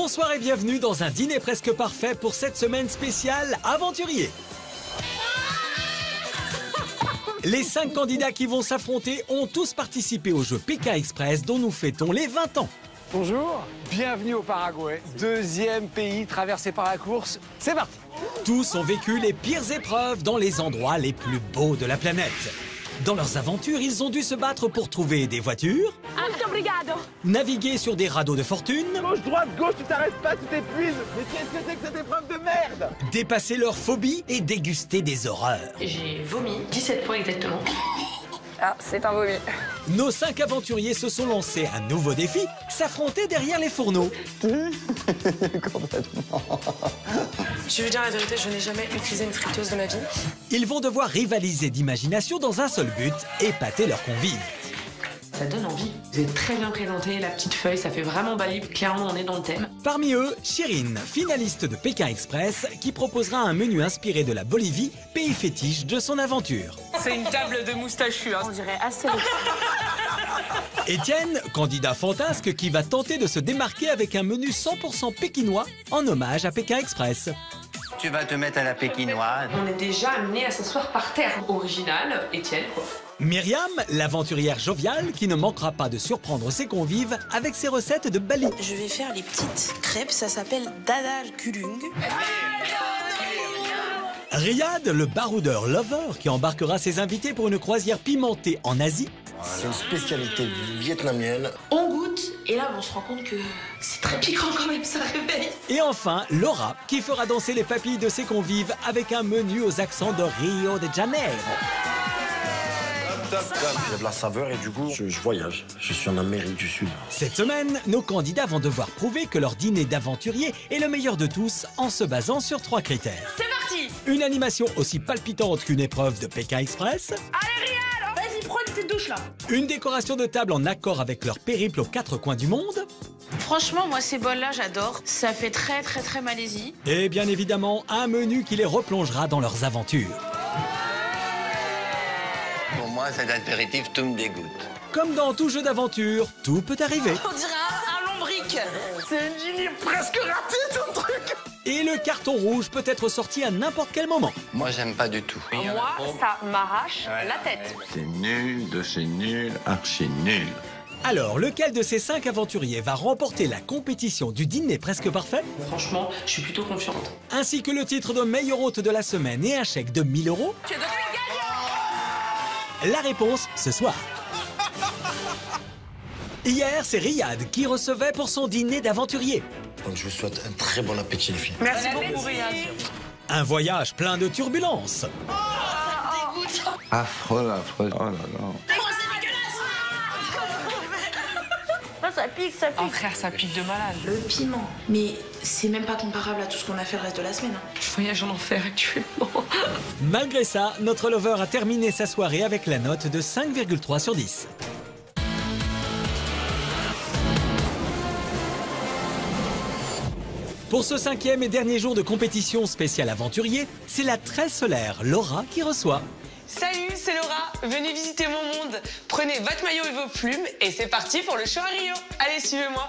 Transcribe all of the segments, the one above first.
Bonsoir et bienvenue dans un dîner presque parfait pour cette semaine spéciale aventurier. Les 5 candidats qui vont s'affronter ont tous participé au jeu Pékin Express dont nous fêtons les 20 ans. Bonjour, bienvenue au Paraguay, deuxième pays traversé par la course. C'est parti! Tous ont vécu les pires épreuves dans les endroits les plus beaux de la planète. Dans leurs aventures, ils ont dû se battre pour trouver des voitures, naviguer sur des radeaux de fortune, Gauche, droite, gauche, tu t'arrêtes pas, tu t'épuises. Mais qu'est-ce que c'est que cette épreuve de merde? dépasser leurs phobies et déguster des horreurs. J'ai vomi 17 fois exactement. Ah, c'est un vomi. Nos 5 aventuriers se sont lancés un nouveau défi, s'affronter derrière les fourneaux. Je vais dire la vérité, je n'ai jamais utilisé une friteuse de ma vie. Ils vont devoir rivaliser d'imagination dans un seul but, épater leurs convives. Ça donne envie. Vous êtes très bien présenté, la petite feuille, ça fait vraiment Bali. Clairement, on est dans le thème. Parmi eux, Chirine, finaliste de Pékin Express, qui proposera un menu inspiré de la Bolivie, pays fétiche de son aventure. C'est une table de moustachus. Hein. On dirait assez riche. Étienne, candidat fantasque qui va tenter de se démarquer avec un menu 100% pékinois en hommage à Pékin Express. Tu vas te mettre à la pékinoise. On est déjà amené à s'asseoir par terre. Original, Étienne, quoi. Myriam, l'aventurière joviale qui ne manquera pas de surprendre ses convives avec ses recettes de Bali. Je vais faire les petites crêpes, ça s'appelle Dada Gulung. Riyad, le baroudeur lover qui embarquera ses invités pour une croisière pimentée en Asie. C'est une spécialité vietnamienne. On goûte et là on se rend compte que c'est très piquant quand même, ça réveille. Et enfin, Laura, qui fera danser les papilles de ses convives avec un menu aux accents de Rio de Janeiro. Il y a de la saveur et du coup, je voyage. Je suis en Amérique du Sud. Cette semaine, nos candidats vont devoir prouver que leur dîner d'aventurier est le meilleur de tous en se basant sur 3 critères. C'est parti! Une animation aussi palpitante qu'une épreuve de Pékin Express, Allez Rial, vas-y prends une petite douche là. une décoration de table en accord avec leur périple aux 4 coins du monde, Franchement moi ces bols là j'adore, ça fait très Malaisie. et bien évidemment un menu qui les replongera dans leurs aventures. Pour moi, cet apéritif, tout me dégoûte. Comme dans tout jeu d'aventure, tout peut arriver. On dirait un lombric. C'est une ligne presque ratée ton truc! Et le carton rouge peut être sorti à n'importe quel moment. Moi, j'aime pas du tout. Moi, ça m'arrache la tête. C'est nul, de chez nul, archi nul. Alors, lequel de ces 5 aventuriers va remporter la compétition du dîner presque parfait, Franchement, je suis plutôt confiante. ainsi que le titre de meilleur hôte de la semaine et un chèque de 1000 €? Tu es devenu gagnant. La réponse ce soir. Hier, c'est Riyad qui recevait pour son dîner d'aventurier. Donc je vous souhaite un très bon appétit les filles. Merci beaucoup, Riyad. Un voyage plein de turbulences. Affreux, affreux. Oh là là. Ça pique, ça pique. Oh frère, ça pique de malade. Le piment. Mais c'est même pas comparable à tout ce qu'on a fait le reste de la semaine. Hein. Je voyage en enfer actuellement. Malgré ça, notre lover a terminé sa soirée avec la note de 5,3 sur 10. Pour ce 5e et dernier jour de compétition spéciale aventurier, c'est la très solaire Laura qui reçoit. Salut, c'est Laura. Venez visiter mon monde. Prenez votre maillot et vos plumes et c'est parti pour le show à Rio. Allez, suivez-moi.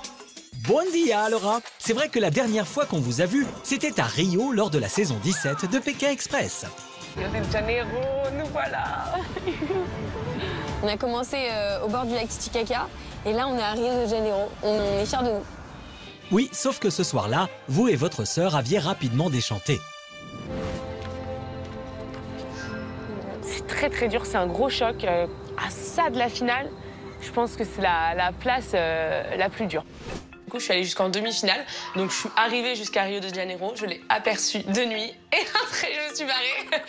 Bon dia Laura. C'est vrai que la dernière fois qu'on vous a vu, c'était à Rio lors de la saison 17 de Pékin Express. Rio de Janeiro, nous voilà. On a commencé au bord du lac Titicaca et là on est à Rio de Janeiro. On est fiers de nous. Oui, sauf que ce soir-là, vous et votre sœur aviez rapidement déchanté. C'est très dur, c'est un gros choc. À ça de la finale, je pense que c'est la place la plus dure. Du coup, je suis allée jusqu'en demi-finale, donc je suis arrivée jusqu'à Rio de Janeiro, je l'ai aperçu de nuit et après je me suis barrée.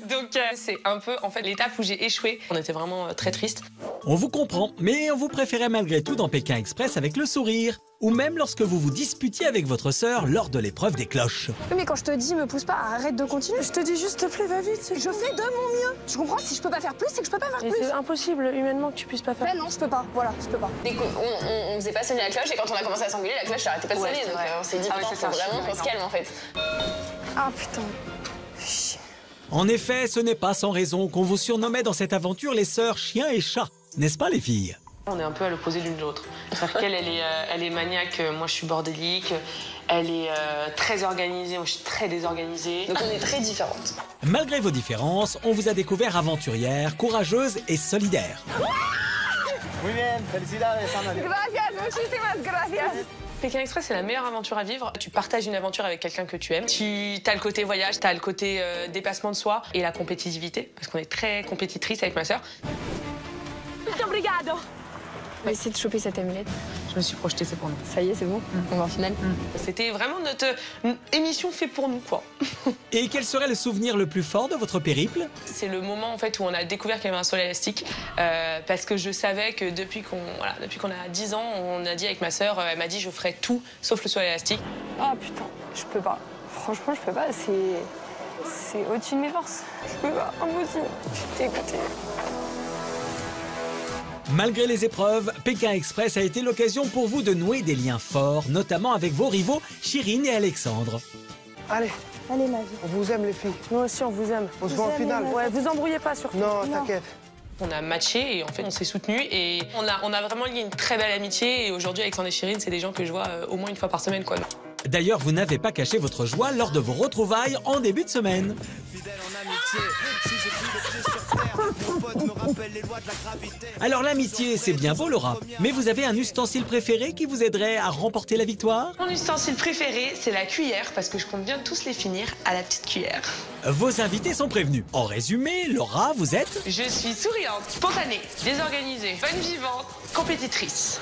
Donc c'est un peu en fait l'étape où j'ai échoué. On était vraiment très tristes. On vous comprend, mais on vous préférait malgré tout dans Pékin Express avec le sourire. Ou même lorsque vous vous disputiez avec votre sœur lors de l'épreuve des cloches. Oui, mais quand je te dis me pousse pas, arrête de continuer. Je te dis juste s'il te plaît, va vite. Je fais de mon mieux. Tu comprends? Si je peux pas faire plus, c'est que je peux pas faire plus. C'est impossible humainement que tu puisses pas faire. Ben non, je peux pas. Voilà, je peux pas. Dès qu'on faisait pas sonner la cloche et quand on a commencé à s'engueuler, la cloche n'arrêtait pas de sonner. Donc on s'est dit, putain, faut vraiment qu'on se calme en fait. Ah putain. Chier. En effet, ce n'est pas sans raison qu'on vous surnommait dans cette aventure les sœurs chien et chat. N'est-ce pas les filles? On est un peu à l'opposé l'une de l'autre. C'est-à-dire qu'elle, elle est maniaque, moi je suis bordélique. Elle est très organisée, moi je suis très désorganisée. Donc on est très différentes. Malgré vos différences, on vous a découvert aventurière, courageuse et solidaire. Muy bien, felicidades, Ana. Gracias, muchísimas gracias. Pékin Express, c'est la meilleure aventure à vivre. Tu partages une aventure avec quelqu'un que tu aimes. Tu as le côté voyage, tu as le côté dépassement de soi et la compétitivité, parce qu'on est très compétitrice avec ma sœur. Obrigado. On va essayer de choper cette amulette. Je me suis projetée, c'est pour nous. Ça y est, c'est bon. On va en finale. C'était vraiment notre émission faite pour nous, quoi. Et quel serait le souvenir le plus fort de votre périple? C'est le moment en fait où on a découvert qu'il y avait un sol élastique, parce que je savais que depuis qu'on a 10 ans, on a dit avec ma sœur, elle m'a dit je ferai tout sauf le sol élastique. Ah putain, je peux pas. Franchement, je peux pas. C'est au-dessus de mes forces. Je peux pas. Impossible. Je suis dégoûtée. Malgré les épreuves, Pékin Express a été l'occasion pour vous de nouer des liens forts, notamment avec vos rivaux Chirine et Alexandre. Allez, Allez, ma vie. on vous aime les filles. Nous aussi, on vous aime. On se voit en finale. Ouais, vous embrouillez pas surtout. Non, t'inquiète. On a matché et en fait on s'est soutenus et on a vraiment lié une très belle amitié et aujourd'hui Alexandre et Chirine, c'est des gens que je vois au moins une fois par semaine, quoi. D'ailleurs, vous n'avez pas caché votre joie lors de vos retrouvailles en début de semaine. Alors l'amitié, c'est bien beau Laura, mais vous avez un ustensile préféré qui vous aiderait à remporter la victoire? Mon ustensile préféré, c'est la cuillère parce que je compte bien tous les finir à la petite cuillère. Vos invités sont prévenus. En résumé, Laura, vous êtes... Je suis souriante, spontanée, désorganisée, bonne vivante, compétitrice.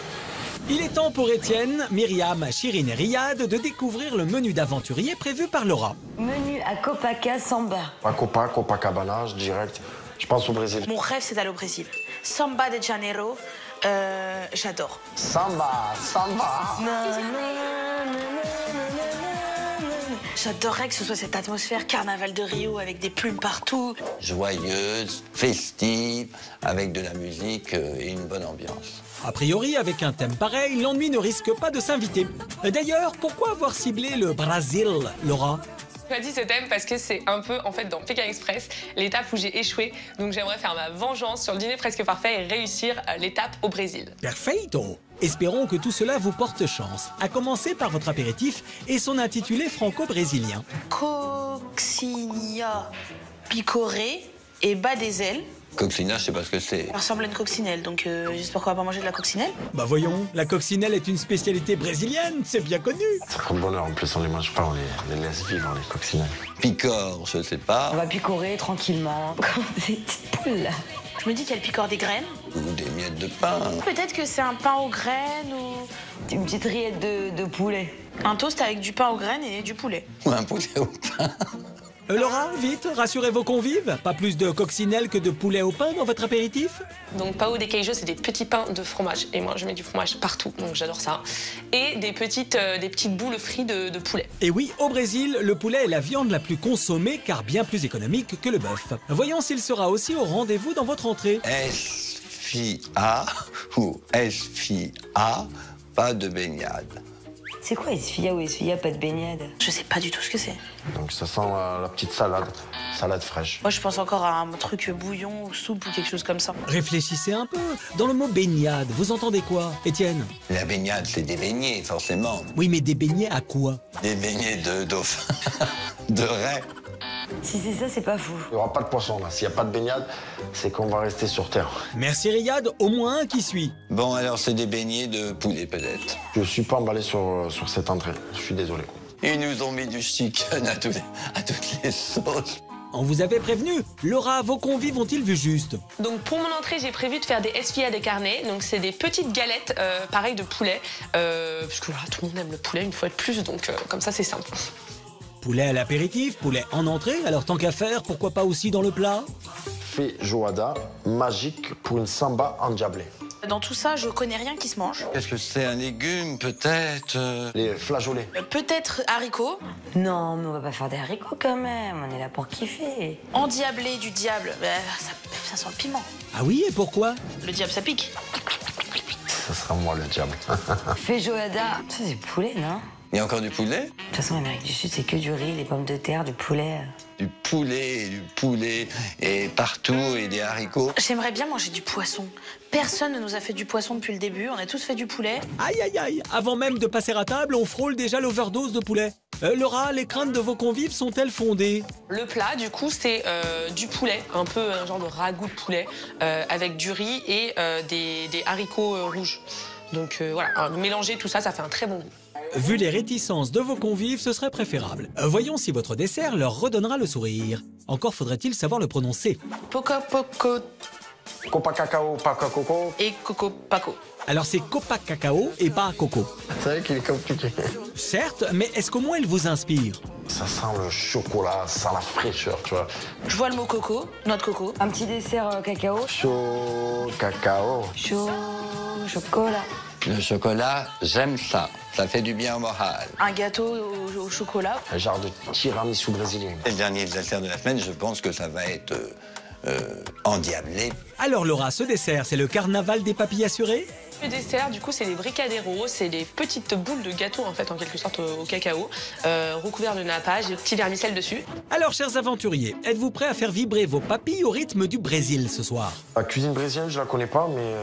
Il est temps pour Étienne, Myriam, Chirine et Riyad de découvrir le menu d'aventurier prévu par Laura. Menu à Copacabana Samba. À Copacabana, direct. Je pense au Brésil. Mon rêve, c'est d'aller au Brésil. Samba de Janeiro, j'adore. Samba. J'adorerais que ce soit cette atmosphère carnaval de Rio avec des plumes partout. Joyeuse, festive, avec de la musique et une bonne ambiance. A priori, avec un thème pareil, l'ennui ne risque pas de s'inviter. D'ailleurs, pourquoi avoir ciblé le Brésil, Laura? Je dit ce thème parce que c'est un peu, en fait, dans Pékin Express, l'étape où j'ai échoué. Donc j'aimerais faire ma vengeance sur le dîner presque parfait et réussir l'étape au Brésil. Perfeito! Espérons que tout cela vous porte chance, à commencer par votre apéritif et son intitulé franco-brésilien. Coccinilla picorée et bas des ailes. Coccinelle, je sais pas ce que c'est. Ça ressemble à une coccinelle, donc j'espère qu'on va pas manger de la coccinelle. Bah voyons, la coccinelle est une spécialité brésilienne, c'est bien connu. C'est comme bonheur, en plus on les mange pas, on les laisse vivre, les coccinelles. Picore, je sais pas. On va picorer tranquillement, comme des petites poules. Je me dis qu'elle picore des graines. Ou des miettes de pain. Peut-être que c'est un pain aux graines ou... Une petite rillette de poulet. Un toast avec du pain aux graines et du poulet. Ou un poulet au pain. Laura, vite, rassurez vos convives. Pas plus de coccinelle que de poulet au pain dans votre apéritif? Donc pão de queijo, c'est des petits pains de fromage. Et moi, je mets du fromage partout, donc j'adore ça. Et des petites boules frites de poulet. Et oui, au Brésil, le poulet est la viande la plus consommée car bien plus économique que le bœuf. Voyons s'il sera aussi au rendez-vous dans votre entrée. SFIA ou SFIA, pas de baignade. C'est quoi esfia ou esfia, pas de baignade? Je sais pas du tout ce que c'est. Donc ça sent la petite salade fraîche. Moi, je pense encore à un truc bouillon ou soupe ou quelque chose comme ça. Réfléchissez un peu. Dans le mot baignade, vous entendez quoi, Étienne? La baignade, c'est des beignets, forcément. Oui, mais des beignets à quoi? Des beignets de dauphin, de raie. Si c'est ça, c'est pas fou. Il n'y aura pas de poisson là. S'il n'y a pas de baignade, c'est qu'on va rester sur terre. Merci Riyad, au moins un qui suit. Bon, alors c'est des beignets de poulet, peut-être. Je suis pas emballé sur cette entrée. Je suis désolé. Ils nous ont mis du chicken à toutes les sauces. On vous avait prévenu. Laura, vos convives ont-ils vu juste? Donc pour mon entrée, j'ai prévu de faire des esfia de carne. Donc c'est des petites galettes, pareil, de poulet. Parce que voilà, tout le monde aime le poulet une fois de plus, donc comme ça, c'est simple. Poulet à l'apéritif, poulet en entrée, alors tant qu'à faire, pourquoi pas aussi dans le plat? Feijoada, magique pour une samba endiablée. Dans tout ça, je connais rien qui se mange. Est-ce que c'est un légume, peut-être? Les flageolets. Peut-être haricots. Non, mais on va pas faire des haricots quand même, on est là pour kiffer. Endiablé du diable, ça sent le piment. Ah oui, et pourquoi? Le diable, ça pique. Ça sera moi le diable. Feijoada, ça c'est poulet, non? Il y a encore du poulet? De toute façon, en Amérique du Sud, c'est que du riz, des pommes de terre, du poulet. Du poulet et partout et des haricots. J'aimerais bien manger du poisson. Personne ne nous a fait du poisson depuis le début, on a tous fait du poulet. Aïe aïe aïe, avant même de passer à table, on frôle déjà l'overdose de poulet. Laura, les craintes de vos convives sont-elles fondées? Le plat, du coup, c'est du poulet, un peu un genre de ragoût de poulet, avec du riz et des haricots rouges. Donc voilà, mélanger tout ça, ça fait un très bon goût. Vu les réticences de vos convives, ce serait préférable. Voyons si votre dessert leur redonnera le sourire. Encore faudrait-il savoir le prononcer. Poco poco. Copa cacao, paca coco. Et coco paco. Alors c'est copa cacao et pas coco. C'est vrai qu'il est compliqué. Certes, mais est-ce qu'au moins il vous inspire? Ça sent le chocolat, ça sent la fraîcheur, tu vois. Je vois le mot coco, noix de coco. Un petit dessert cacao. Chaud cacao. Chaud chocolat. Le chocolat, j'aime ça. Ça fait du bien au moral. Un gâteau au chocolat. Un genre de tiramisu brésilien. Le dernier dessert de la semaine, je pense que ça va être endiablé. Alors Laura, ce dessert, c'est le carnaval des papilles assurées? Le dessert, du coup, c'est les bricaderos, c'est les petites boules de gâteau, en fait, en quelque sorte, au cacao, recouverts de nappage et petit vermicelle dessus. Alors, chers aventuriers, êtes-vous prêts à faire vibrer vos papilles au rythme du Brésil ce soir? La cuisine brésilienne, je la connais pas, mais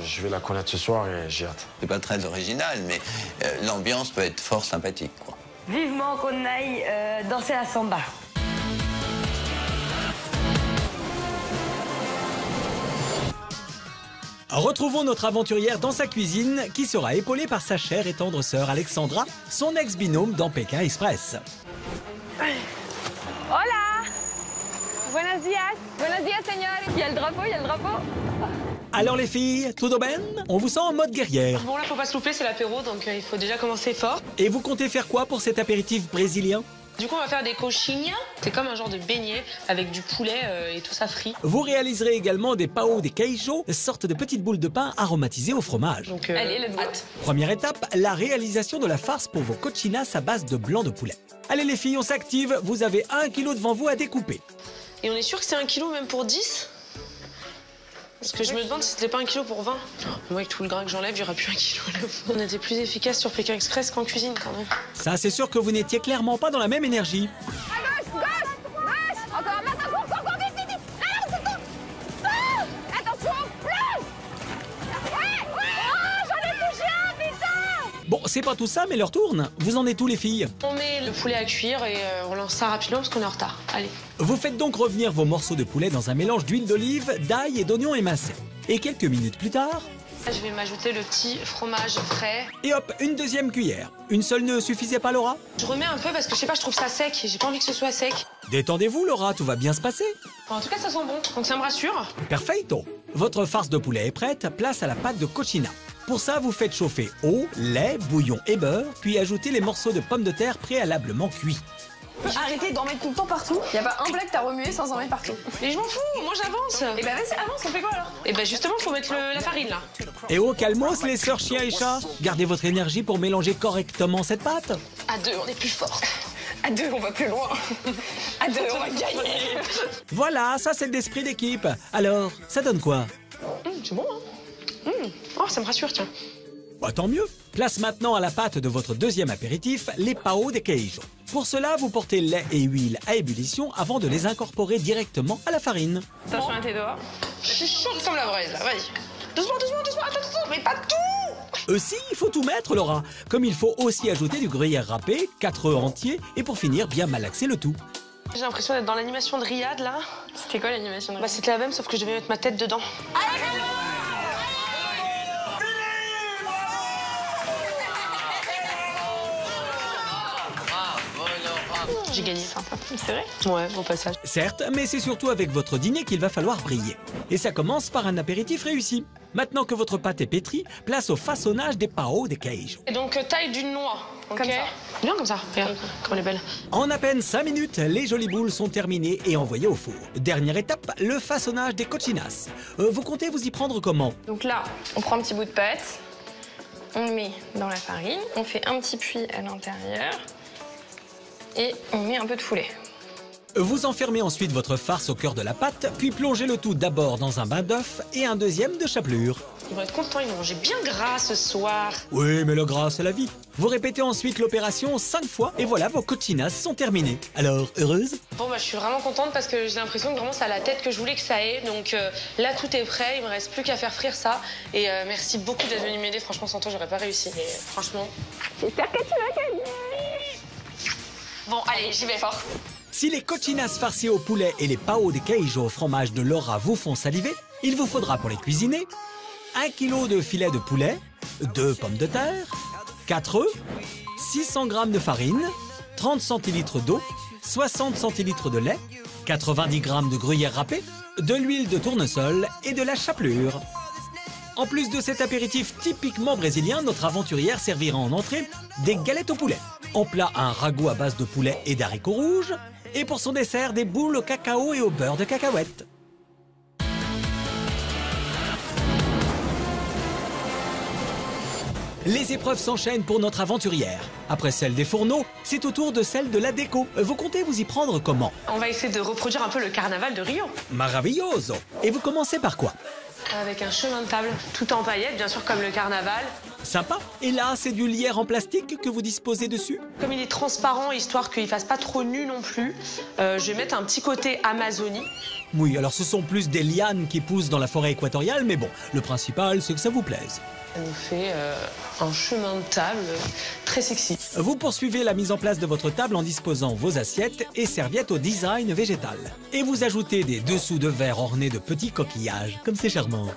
je vais la connaître ce soir et j'ai hâte. C'est pas très original, mais l'ambiance peut être fort sympathique, quoi. Vivement qu'on aille danser la samba. Retrouvons notre aventurière dans sa cuisine, qui sera épaulée par sa chère et tendre sœur Alexandra, son ex-binôme dans Pékin Express. Hola! Buenos días! Buenos días, señor! Il y a le drapeau, il y a le drapeau! Alors les filles, tout bien? On vous sent en mode guerrière. Bon, là, faut pas se louper, c'est l'apéro, donc il faut déjà commencer fort. Et vous comptez faire quoi pour cet apéritif brésilien? Du coup, on va faire des coxinhas. C'est comme un genre de beignet avec du poulet et tout ça frit. Vous réaliserez également des pão de queijo, sorte de petites boules de pain aromatisées au fromage. Donc, Allez, let's go. Première étape, la réalisation de la farce pour vos cochinas à base de blanc de poulet. Allez les filles, on s'active, vous avez 1 kilo devant vous à découper. Et on est sûr que c'est 1 kilo même pour 10? Parce que je me demande si c'était pas 1 kilo pour 20. Moi, avec tout le gras que j'enlève, il n'y aura plus 1 kilo là. On était plus efficace sur Pékin Express qu'en cuisine quand même. Ça, c'est sûr que vous n'étiez clairement pas dans la même énergie. À gauche! Gauche! Gauche! Encore! Maintenant, cours! Vite, vite, vite! Non, c'est tout! Oh! Attention! Plonge! Ouais! Oh! J'en ai touché un, putain! Bon, c'est pas tout ça, mais leur tourne. Vous en êtes où les filles? On met le poulet à cuire et on lance ça rapidement parce qu'on est en retard. Allez. Vous faites donc revenir vos morceaux de poulet dans un mélange d'huile d'olive, d'ail et d'oignons émincés. Et quelques minutes plus tard... Là, je vais m'ajouter le petit fromage frais. Et hop, une deuxième cuillère. Une seule ne suffisait pas, Laura? Je remets un peu parce que je sais pas, je trouve ça sec. J'ai pas envie que ce soit sec. Détendez-vous, Laura, tout va bien se passer. Bon, en tout cas, ça sent bon, donc ça me rassure. Perfecto. Votre farce de poulet est prête, place à la pâte de cochina. Pour ça, vous faites chauffer eau, lait, bouillon et beurre, puis ajoutez les morceaux de pommes de terre préalablement cuits. Arrêtez d'en mettre tout le temps partout. Y a pas un plat que t'as remué sans en mettre partout. Mais je m'en fous, moi j'avance. Et bah vas-y, avance, on fait quoi alors? Et bah justement, faut mettre la farine là. Et au calmos, les sœurs chiens et chats. Gardez votre énergie pour mélanger correctement cette pâte. À 2, on est plus fort. À 2, on va plus loin. À 2, on va gagner. Voilà, ça c'est l'esprit d'équipe. Alors, ça donne quoi? C'est bon, hein? Oh, ça me rassure, tiens. Bah, tant mieux. Place maintenant à la pâte de votre deuxième apéritif, les pão de queijo. Pour cela, vous portez lait et huile à ébullition avant de les incorporer directement à la farine. Attention à tes doigts. Je suis chaud comme la braise là, vas-y. Doucement, attends, mais pas tout. Si, il faut tout mettre, Laura. Comme il faut aussi ajouter du gruyère râpé, 4 œufs entiers, et pour finir, bien malaxer le tout. J'ai l'impression d'être dans l'animation de Riyad là. C'était quoi l'animation de Riyad? Bah c'était la même, sauf que je devais mettre ma tête dedans. J'ai gagné. C'est vrai? Ouais, bon passage. Certes, mais c'est surtout avec votre dîner qu'il va falloir briller. Et ça commence par un apéritif réussi. Maintenant que votre pâte est pétrie, place au façonnage des pão de queijo. Et donc taille d'une noix, ok? Comme ça. Bien comme ça, regarde, comme elle est belle. En à peine 5 minutes, les jolies boules sont terminées et envoyées au four. Dernière étape, le façonnage des cochinas. Vous comptez vous y prendre comment? Donc là, on prend un petit bout de pâte, on le met dans la farine, on fait un petit puits à l'intérieur et on met un peu de poulet. Vous enfermez ensuite votre farce au cœur de la pâte, puis plongez le tout d'abord dans un bain d'œuf et un deuxième de chapelure. Ils vont être contents, ils vont manger bien gras ce soir. Oui, mais le gras, c'est la vie. Vous répétez ensuite l'opération 5 fois et voilà, vos cochinas sont terminées. Alors, heureuse? Bon, je suis vraiment contente parce que j'ai l'impression que vraiment ça a la tête que je voulais que ça ait. Donc là, tout est prêt, il me reste plus qu'à faire frire ça. Et merci beaucoup d'être venu m'aider. Franchement, sans toi, j'aurais pas réussi. Mais franchement... J'espère que tu vas gagner. Bon, allez, j'y vais fort. Si les cochinas farcies au poulet et les pao de queijo au fromage de Laura vous font saliver, il vous faudra pour les cuisiner 1 kg de filet de poulet, 2 pommes de terre, 4 œufs, 600 g de farine, 30 centilitres d'eau, 60 centilitres de lait, 90 g de gruyère râpée, de l'huile de tournesol et de la chapelure. En plus de cet apéritif typiquement brésilien, notre aventurière servira en entrée des galettes au poulet. En plat, un ragoût à base de poulet et d'haricots rouges. Et pour son dessert, des boules au cacao et au beurre de cacahuète. Les épreuves s'enchaînent pour notre aventurière. Après celle des fourneaux, c'est au tour de celle de la déco. Vous comptez vous y prendre comment? On va essayer de reproduire un peu le carnaval de Rio. Maravilloso! Et vous commencez par quoi? Avec un chemin de table, tout en paillettes, bien sûr, comme le carnaval. Sympa. Et là, c'est du lierre en plastique que vous disposez dessus? Comme il est transparent, histoire qu'il fasse pas trop nu non plus, je vais mettre un petit côté Amazonie. Oui, alors ce sont plus des lianes qui poussent dans la forêt équatoriale, mais bon, le principal, c'est que ça vous plaise. Ça nous fait un chemin de table très sexy. Vous poursuivez la mise en place de votre table en disposant vos assiettes et serviettes au design végétal. Et vous ajoutez des dessous de verre ornés de petits coquillages, comme c'est charmant.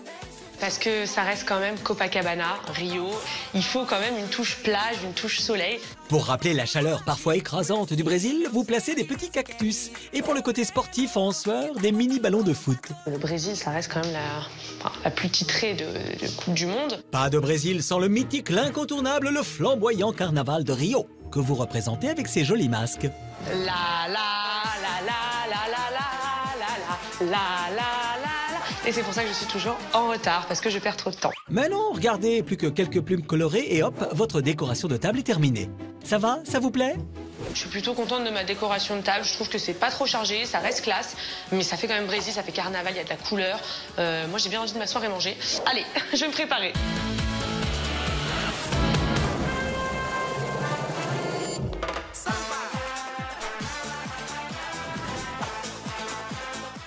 Parce que ça reste quand même Copacabana, Rio. Il faut quand même une touche plage, une touche soleil. Pour rappeler la chaleur parfois écrasante du Brésil, vous placez des petits cactus. Et pour le côté sportif en sueur, des mini ballons de foot. Le Brésil, ça reste quand même la plus titrée de Coupe du Monde. Pas de Brésil sans le mythique, l'incontournable, le flamboyant carnaval de Rio, que vous représentez avec ses jolis masques. La la la la la la la la la la la. Et c'est pour ça que je suis toujours en retard, parce que je perds trop de temps. Mais non, regardez, plus que quelques plumes colorées et hop, votre décoration de table est terminée. Ça va? Ça vous plaît? Je suis plutôt contente de ma décoration de table. Je trouve que c'est pas trop chargé, ça reste classe, mais ça fait quand même Brésil, ça fait carnaval, il y a de la couleur. Moi, j'ai bien envie de m'asseoir et manger. Allez, je vais me préparer.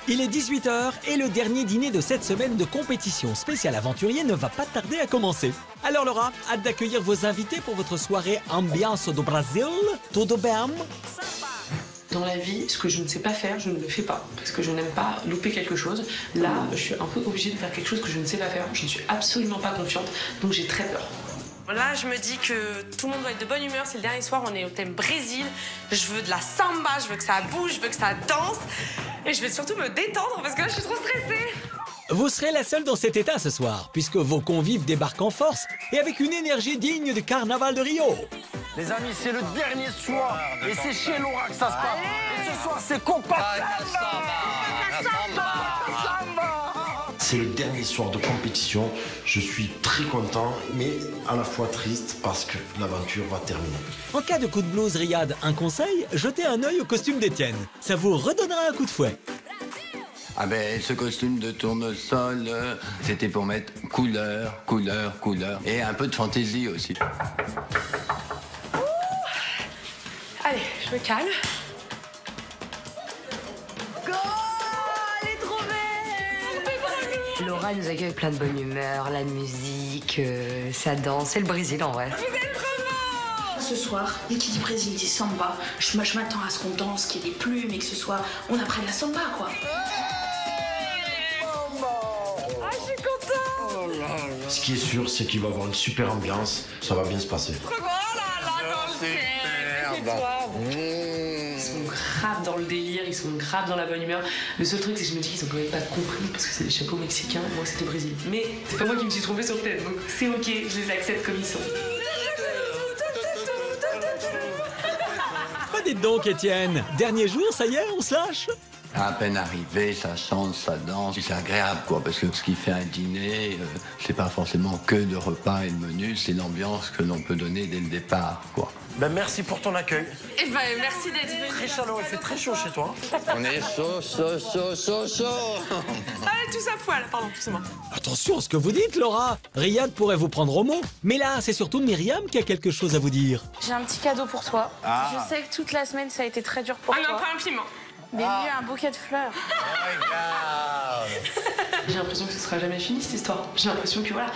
Il est 18 h et le dernier dîner de cette semaine de compétition spéciale aventurier ne va pas tarder à commencer. Alors Laura, hâte d'accueillir vos invités pour votre soirée Ambiance do Brasil. Tudo bem? Dans la vie, ce que je ne sais pas faire, je ne le fais pas. Parce que je n'aime pas louper quelque chose. Là, je suis un peu obligée de faire quelque chose que je ne sais pas faire. Je ne suis absolument pas confiante, donc j'ai très peur. Là, je me dis que tout le monde doit être de bonne humeur. C'est le dernier soir, on est au thème Brésil. Je veux de la samba, je veux que ça bouge, je veux que ça danse. Et je vais surtout me détendre parce que là, je suis trop stressée. Vous serez la seule dans cet état ce soir, puisque vos convives débarquent en force et avec une énergie digne du carnaval de Rio. Les amis, c'est le dernier soir et c'est chez Laura que ça se passe. Et ce soir, c'est Copacabana. C'est le dernier soir de compétition. Je suis très content, mais à la fois triste parce que l'aventure va terminer. En cas de coup de blues riade, un conseil, jetez un œil au costume d'Étienne. Ça vous redonnera un coup de fouet. Ah ben, ce costume de tournesol, c'était pour mettre couleur, couleur, couleur. Et un peu de fantaisie aussi. Allez, je me calme. Laura nous accueille avec plein de bonne humeur, la musique, ça danse, c'est le Brésil en vrai. Vous êtes trop beau! Ce soir, dès qu'il dit Brésil, il dit samba. Je m'attends à ce qu'on danse, qu'il y ait des plumes et que ce soit... On apprenne la samba, quoi. Ah, je suis contente! Ce qui est sûr, c'est qu'il va y avoir une super ambiance. Ça va bien se passer. Oh là là, dans le ciel, c'est toi. Ils sont grave dans le délire, ils sont grave dans la bonne humeur. Le seul truc, c'est que je me dis qu'ils ont quand même pas compris parce que c'est des chapeaux mexicains, moi c'était Brésil. Mais c'est pas moi qui me suis trompée sur tête, donc c'est ok, je les accepte comme ils sont. Dites donc, Étienne, dernier jour, ça y est, on se lâche? À peine arrivé, ça chante, ça danse, c'est agréable quoi, parce que ce qui fait un dîner, c'est pas forcément que de repas et de menus, c'est l'ambiance que l'on peut donner dès le départ quoi. Ben merci pour ton accueil. Et ben merci d'être venu. Très chaleureux, il fait très chaud chez toi. On est chaud. Allez, tous à poil, pardon, excusez-moi. Attention à ce que vous dites, Laura. Riyad pourrait vous prendre au mot. Mais là, c'est surtout Myriam qui a quelque chose à vous dire. J'ai un petit cadeau pour toi. Ah. Je sais que toute la semaine, ça a été très dur pour Ah non, toi. pas un piment. Mais mieux, un bouquet de fleurs. J'ai l'impression que ce sera jamais fini cette histoire. J'ai l'impression que voilà,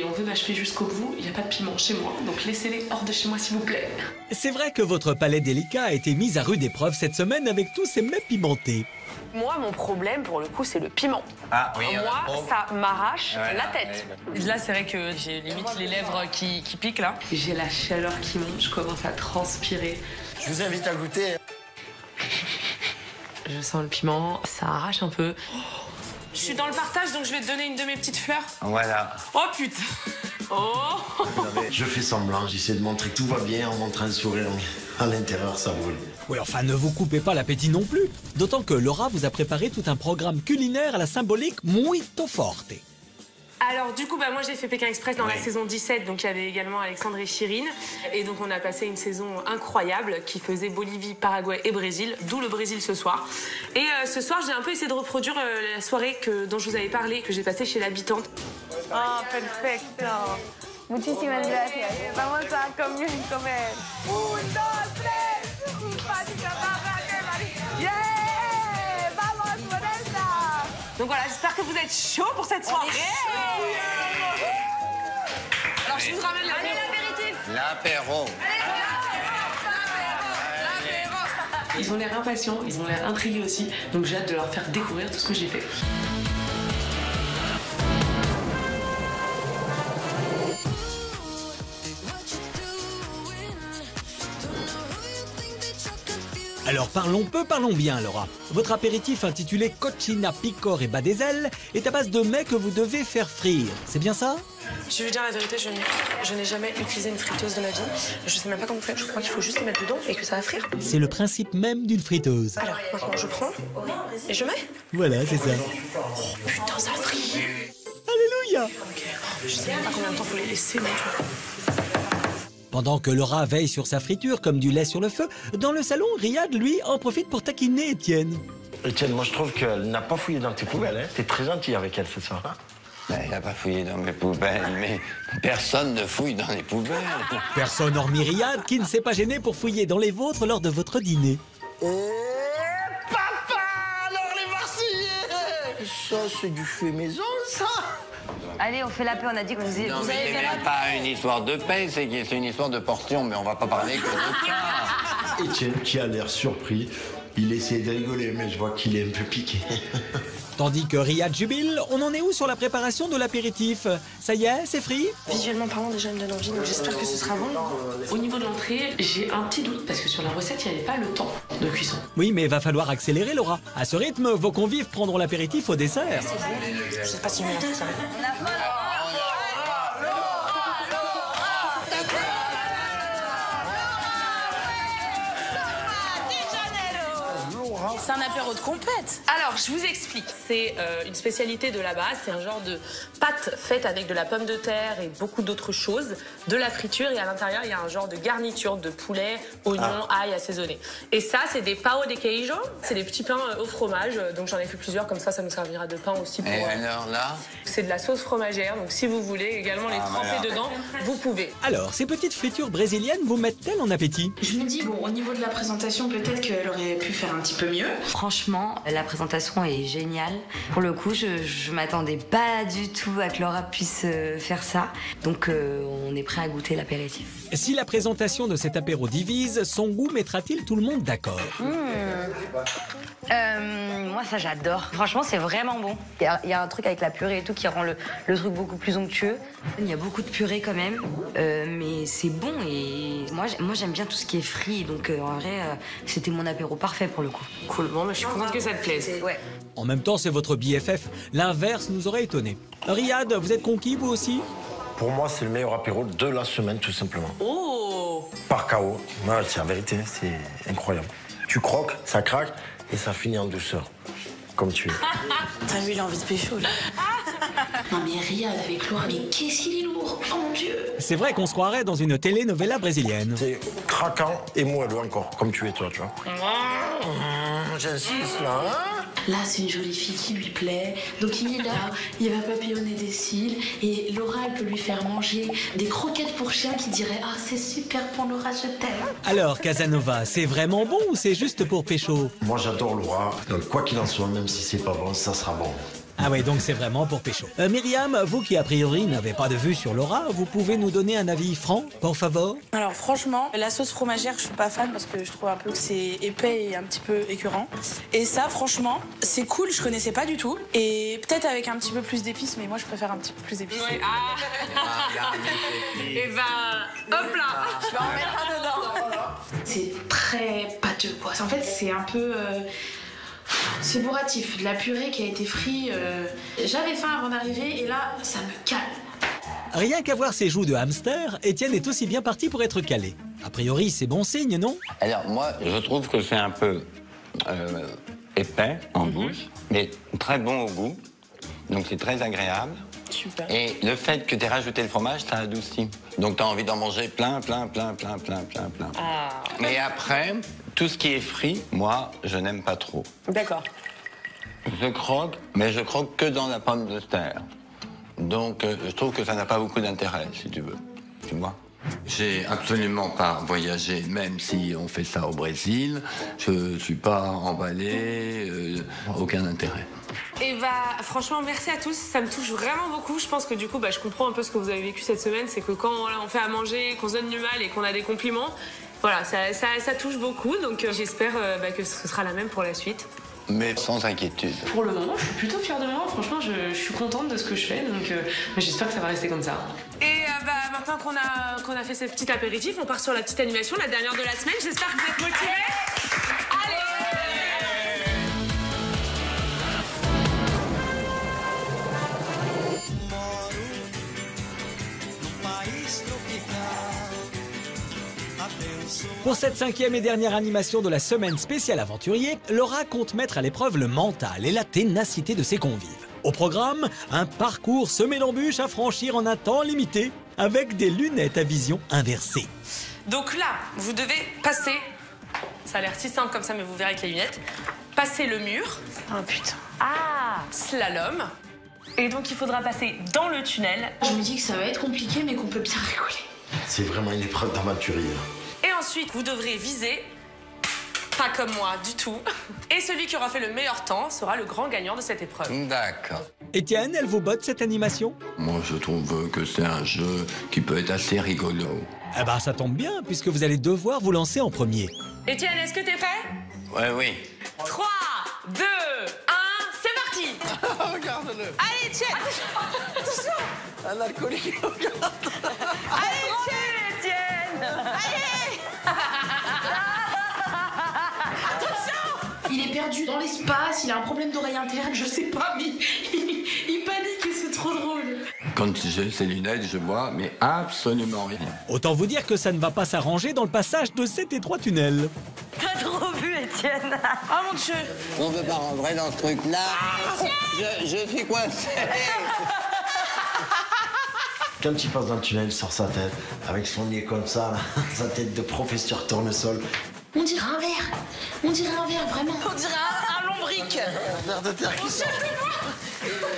on veut m'achever jusqu'au bout, il n'y a pas de piment chez moi, donc laissez-les hors de chez moi s'il vous plaît. C'est vrai que votre palais délicat a été mis à rude épreuve cette semaine avec tous ces mets pimentés. Moi, mon problème, pour le coup, c'est le piment. Ah oui. Moi, ça m'arrache la tête. Ouais. Là, c'est vrai que j'ai limite les lèvres qui piquent, là. J'ai la chaleur qui monte, je commence à transpirer. Je vous invite à goûter. Je sens le piment, ça arrache un peu. Je suis dans le partage, donc je vais te donner une de mes petites fleurs. Voilà. Oh, putain. Oh. Je fais semblant, j'essaie de montrer que tout va bien en montrant un sourire. À l'intérieur, ça brûle. Oui, enfin, ne vous coupez pas l'appétit non plus. D'autant que Laura vous a préparé tout un programme culinaire à la symbolique muito forte. Alors du coup, moi j'ai fait Pékin Express dans la saison 17, donc il y avait également Alexandre et Chirine. Et donc on a passé une saison incroyable qui faisait Bolivie, Paraguay et Brésil, d'où le Brésil ce soir. Et ce soir, j'ai un peu essayé de reproduire la soirée dont je vous avais parlé, que j'ai passée chez l'habitante. Oh, perfecto. Muchísimas gracias. Vamos a comer. 1, 2, 3. Yeah! Vamos por esta! Donc voilà, j'espère que vous êtes chaud pour cette soirée. Alors je vous ramène l'apéritif. L'apéro. Ils ont l'air impatients, ils ont l'air intrigués aussi, donc j'ai hâte de leur faire découvrir tout ce que j'ai fait. Alors parlons peu, parlons bien, Laura. Votre apéritif intitulé Cochina Picor et Bas des ailes est à base de mets que vous devez faire frire. C'est bien ça? Je vais vous dire la vérité, je n'ai jamais utilisé une friteuse de ma vie. Je sais même pas comment vous faites, je crois qu'il faut juste les mettre dedans et que ça va frire. C'est le principe même d'une friteuse. Alors, maintenant je prends et je mets. Voilà, c'est ça. Oh putain, ça frit. Alléluia. Ok, je sais même pas combien de temps faut les laisser, mais tu vois. Pendant que Laura veille sur sa friture comme du lait sur le feu, dans le salon, Riyad, lui, en profite pour taquiner Étienne. Étienne, moi je trouve qu'elle n'a pas fouillé dans tes poubelles. Hein. T'es très gentil avec elle ce soir. Elle n'a pas fouillé dans mes poubelles, mais personne ne fouille dans les poubelles. Personne hormis Riyad qui ne s'est pas gêné pour fouiller dans les vôtres lors de votre dîner. Papa, alors les Marseillais! Ça, c'est du fait maison, ça! Allez, on fait la paix, on a dit que vous Non, avez mais fait c'est la même pas une histoire de paix, c'est une histoire de portion, mais on va pas parler que de ça. Étienne, qui a l'air surpris, il essaie de rigoler, mais je vois qu'il est un peu piqué. Tandis que Riyad jubile, on en est où sur la préparation de l'apéritif? Ça y est, c'est frit? Visuellement parlant, déjà, il me donne envie, donc j'espère que ce sera bon. Au niveau de l'entrée, j'ai un petit doute parce que sur la recette, il n'y avait pas le temps de cuisson. Oui, mais va falloir accélérer, Laura. À ce rythme, vos convives prendront l'apéritif au dessert. Je sais pas si je vais faire ça. C'est un apéro de compète. Alors, je vous explique. C'est une spécialité de là-bas. C'est un genre de pâte faite avec de la pomme de terre et beaucoup d'autres choses, de la friture. Et à l'intérieur, il y a un genre de garniture de poulet, oignon, ail assaisonné. Et ça, c'est des pão de queijo. C'est des petits pains au fromage. Donc, j'en ai fait plusieurs. Comme ça nous servira de pain aussi pour... Et alors là? C'est de la sauce fromagère. Donc, si vous voulez également les tremper dedans, vous pouvez. Alors, ces petites fritures brésiliennes vous mettent-elles en appétit? Je me dis, bon, au niveau de la présentation, peut-être qu'elle aurait pu faire un petit peu mieux. Franchement, la présentation est géniale. Pour le coup, je m'attendais pas du tout à que Laura puisse faire ça. Donc, on est prêt à goûter l'apéritif. Si la présentation de cet apéro divise, son goût mettra-t-il tout le monde d'accord? Moi, ça, j'adore. Franchement, c'est vraiment bon. Il y a un truc avec la purée et tout qui rend le truc beaucoup plus onctueux. Il y a beaucoup de purée quand même, mais c'est bon. Et moi, j'aime bien tout ce qui est frit. Donc, en vrai, c'était mon apéro parfait pour le coup. Cool. Bon, mais je suis contente que ça te plaise. Ouais. En même temps, c'est votre BFF. L'inverse nous aurait étonné. Riyad, vous êtes conquis, vous aussi? Pour moi, c'est le meilleur apéro de la semaine, tout simplement. Oh! Par KO. Ouais, c'est la vérité, c'est incroyable. Tu croques, ça craque, Et ça finit en douceur, comme tu es. T'as vu, il a envie de pécho, là. Non mais Riyad avec Laura, mais qu'est-ce qu'il est lourd, oh mon Dieu. C'est vrai qu'on se croirait dans une telenovela brésilienne. C'est craquant et moelleux encore, comme tu es toi, tu vois. J'insiste là, hein. Là, c'est une jolie fille qui lui plaît, donc il est là, il va papillonner des cils, et Laura, elle peut lui faire manger des croquettes pour chien qui dirait « Ah, c'est super pour Laura, je t'aime ». Alors, Casanova, c'est vraiment bon ou c'est juste pour pécho? Moi, j'adore Laura, donc quoi qu'il en soit, même si c'est pas bon, ça sera bon. Ah ouais, donc c'est vraiment pour pécho. Myriam, vous qui a priori n'avez pas de vue sur Laura, vous pouvez nous donner un avis franc, por favor? Alors franchement, la sauce fromagère, je suis pas fan parce que je trouve un peu que c'est épais et un petit peu écœurant. Et ça, franchement, c'est cool, je connaissais pas du tout. Et peut-être avec un petit peu plus d'épices, mais moi je préfère un petit peu plus d'épices. Ouais. Et ben, hop là, je vais en mettre un dedans. C'est très pâteux, quoi. En fait, c'est un peu... c'est bourratif, de la purée qui a été frite. J'avais faim avant d'arriver et là, ça me cale. Rien qu'à voir ses joues de hamster, Étienne est aussi bien parti pour être calé. A priori, c'est bon signe, non? Alors moi, je trouve que c'est un peu épais en bouche, mais très bon au goût. Donc c'est très agréable. Super. Et le fait que tu aies rajouté le fromage, ça adoucit. Donc tu as envie d'en manger plein. Ah. Mais après, tout ce qui est frit, moi, je n'aime pas trop. D'accord. Je croque, mais je croque que dans la pomme de terre. Donc je trouve que ça n'a pas beaucoup d'intérêt, si tu veux. Tu vois? J'ai absolument pas voyagé, même si on fait ça au Brésil. Je suis pas emballé, aucun intérêt. Et bah franchement merci à tous, ça me touche vraiment beaucoup. Je pense que du coup je comprends un peu ce que vous avez vécu cette semaine, c'est que quand on fait à manger, qu'on se donne du mal et qu'on a des compliments, voilà, ça touche beaucoup. Donc j'espère que ce sera la même pour la suite. Mais sans inquiétude. Pour le moment, je suis plutôt fière de moi. Franchement, je suis contente de ce que je fais, donc j'espère que ça va rester comme ça. Et maintenant qu'on a fait ce petit apéritif, on part sur la petite animation, la dernière de la semaine. J'espère que vous êtes motivés. Allez! Pour cette 5e et dernière animation de la semaine spéciale aventurier, Laura compte mettre à l'épreuve le mental et la ténacité de ses convives. Au programme, un parcours semé d'embûches à franchir en un temps limité, avec des lunettes à vision inversée. Donc là, vous devez passer, ça a l'air si simple comme ça, mais vous verrez avec les lunettes, passer le mur. Oh putain. Ah, slalom. Et donc il faudra passer dans le tunnel. Je me dis que ça va être compliqué, mais qu'on peut bien rigoler. C'est vraiment une épreuve d'aventurier. Et ensuite, vous devrez viser, pas comme moi du tout. Et celui qui aura fait le meilleur temps sera le grand gagnant de cette épreuve. D'accord. Étienne, elle vous botte cette animation? Moi, je trouve que c'est un jeu qui peut être assez rigolo. Eh ben, ça tombe bien, puisque vous allez devoir vous lancer en premier. Étienne, est-ce que t'es prêt? Oui. 3, 2, 1, c'est parti. Regarde-le. Allez, Étienne. Attention. Un alcoolique, regarde. Allez, Étienne. Allez. Attention. Il est perdu dans l'espace, il a un problème d'oreille interne, je sais pas, mais il panique et c'est trop drôle. Quand j'ai ces lunettes, je vois, mais absolument rien. Autant vous dire que ça ne va pas s'arranger dans le passage de cet étroit tunnel. T'as trop vu, Étienne. Oh mon Dieu. On ne peut pas rentrer dans ce truc-là. Je suis coincé. Quand il passe dans le tunnel, il sort sa tête, avec son nez comme ça, là, sa tête de professeur tournesol. On dirait un verre. On dirait un verre, vraiment. On dirait un lombric. Un verre de terre qui sort.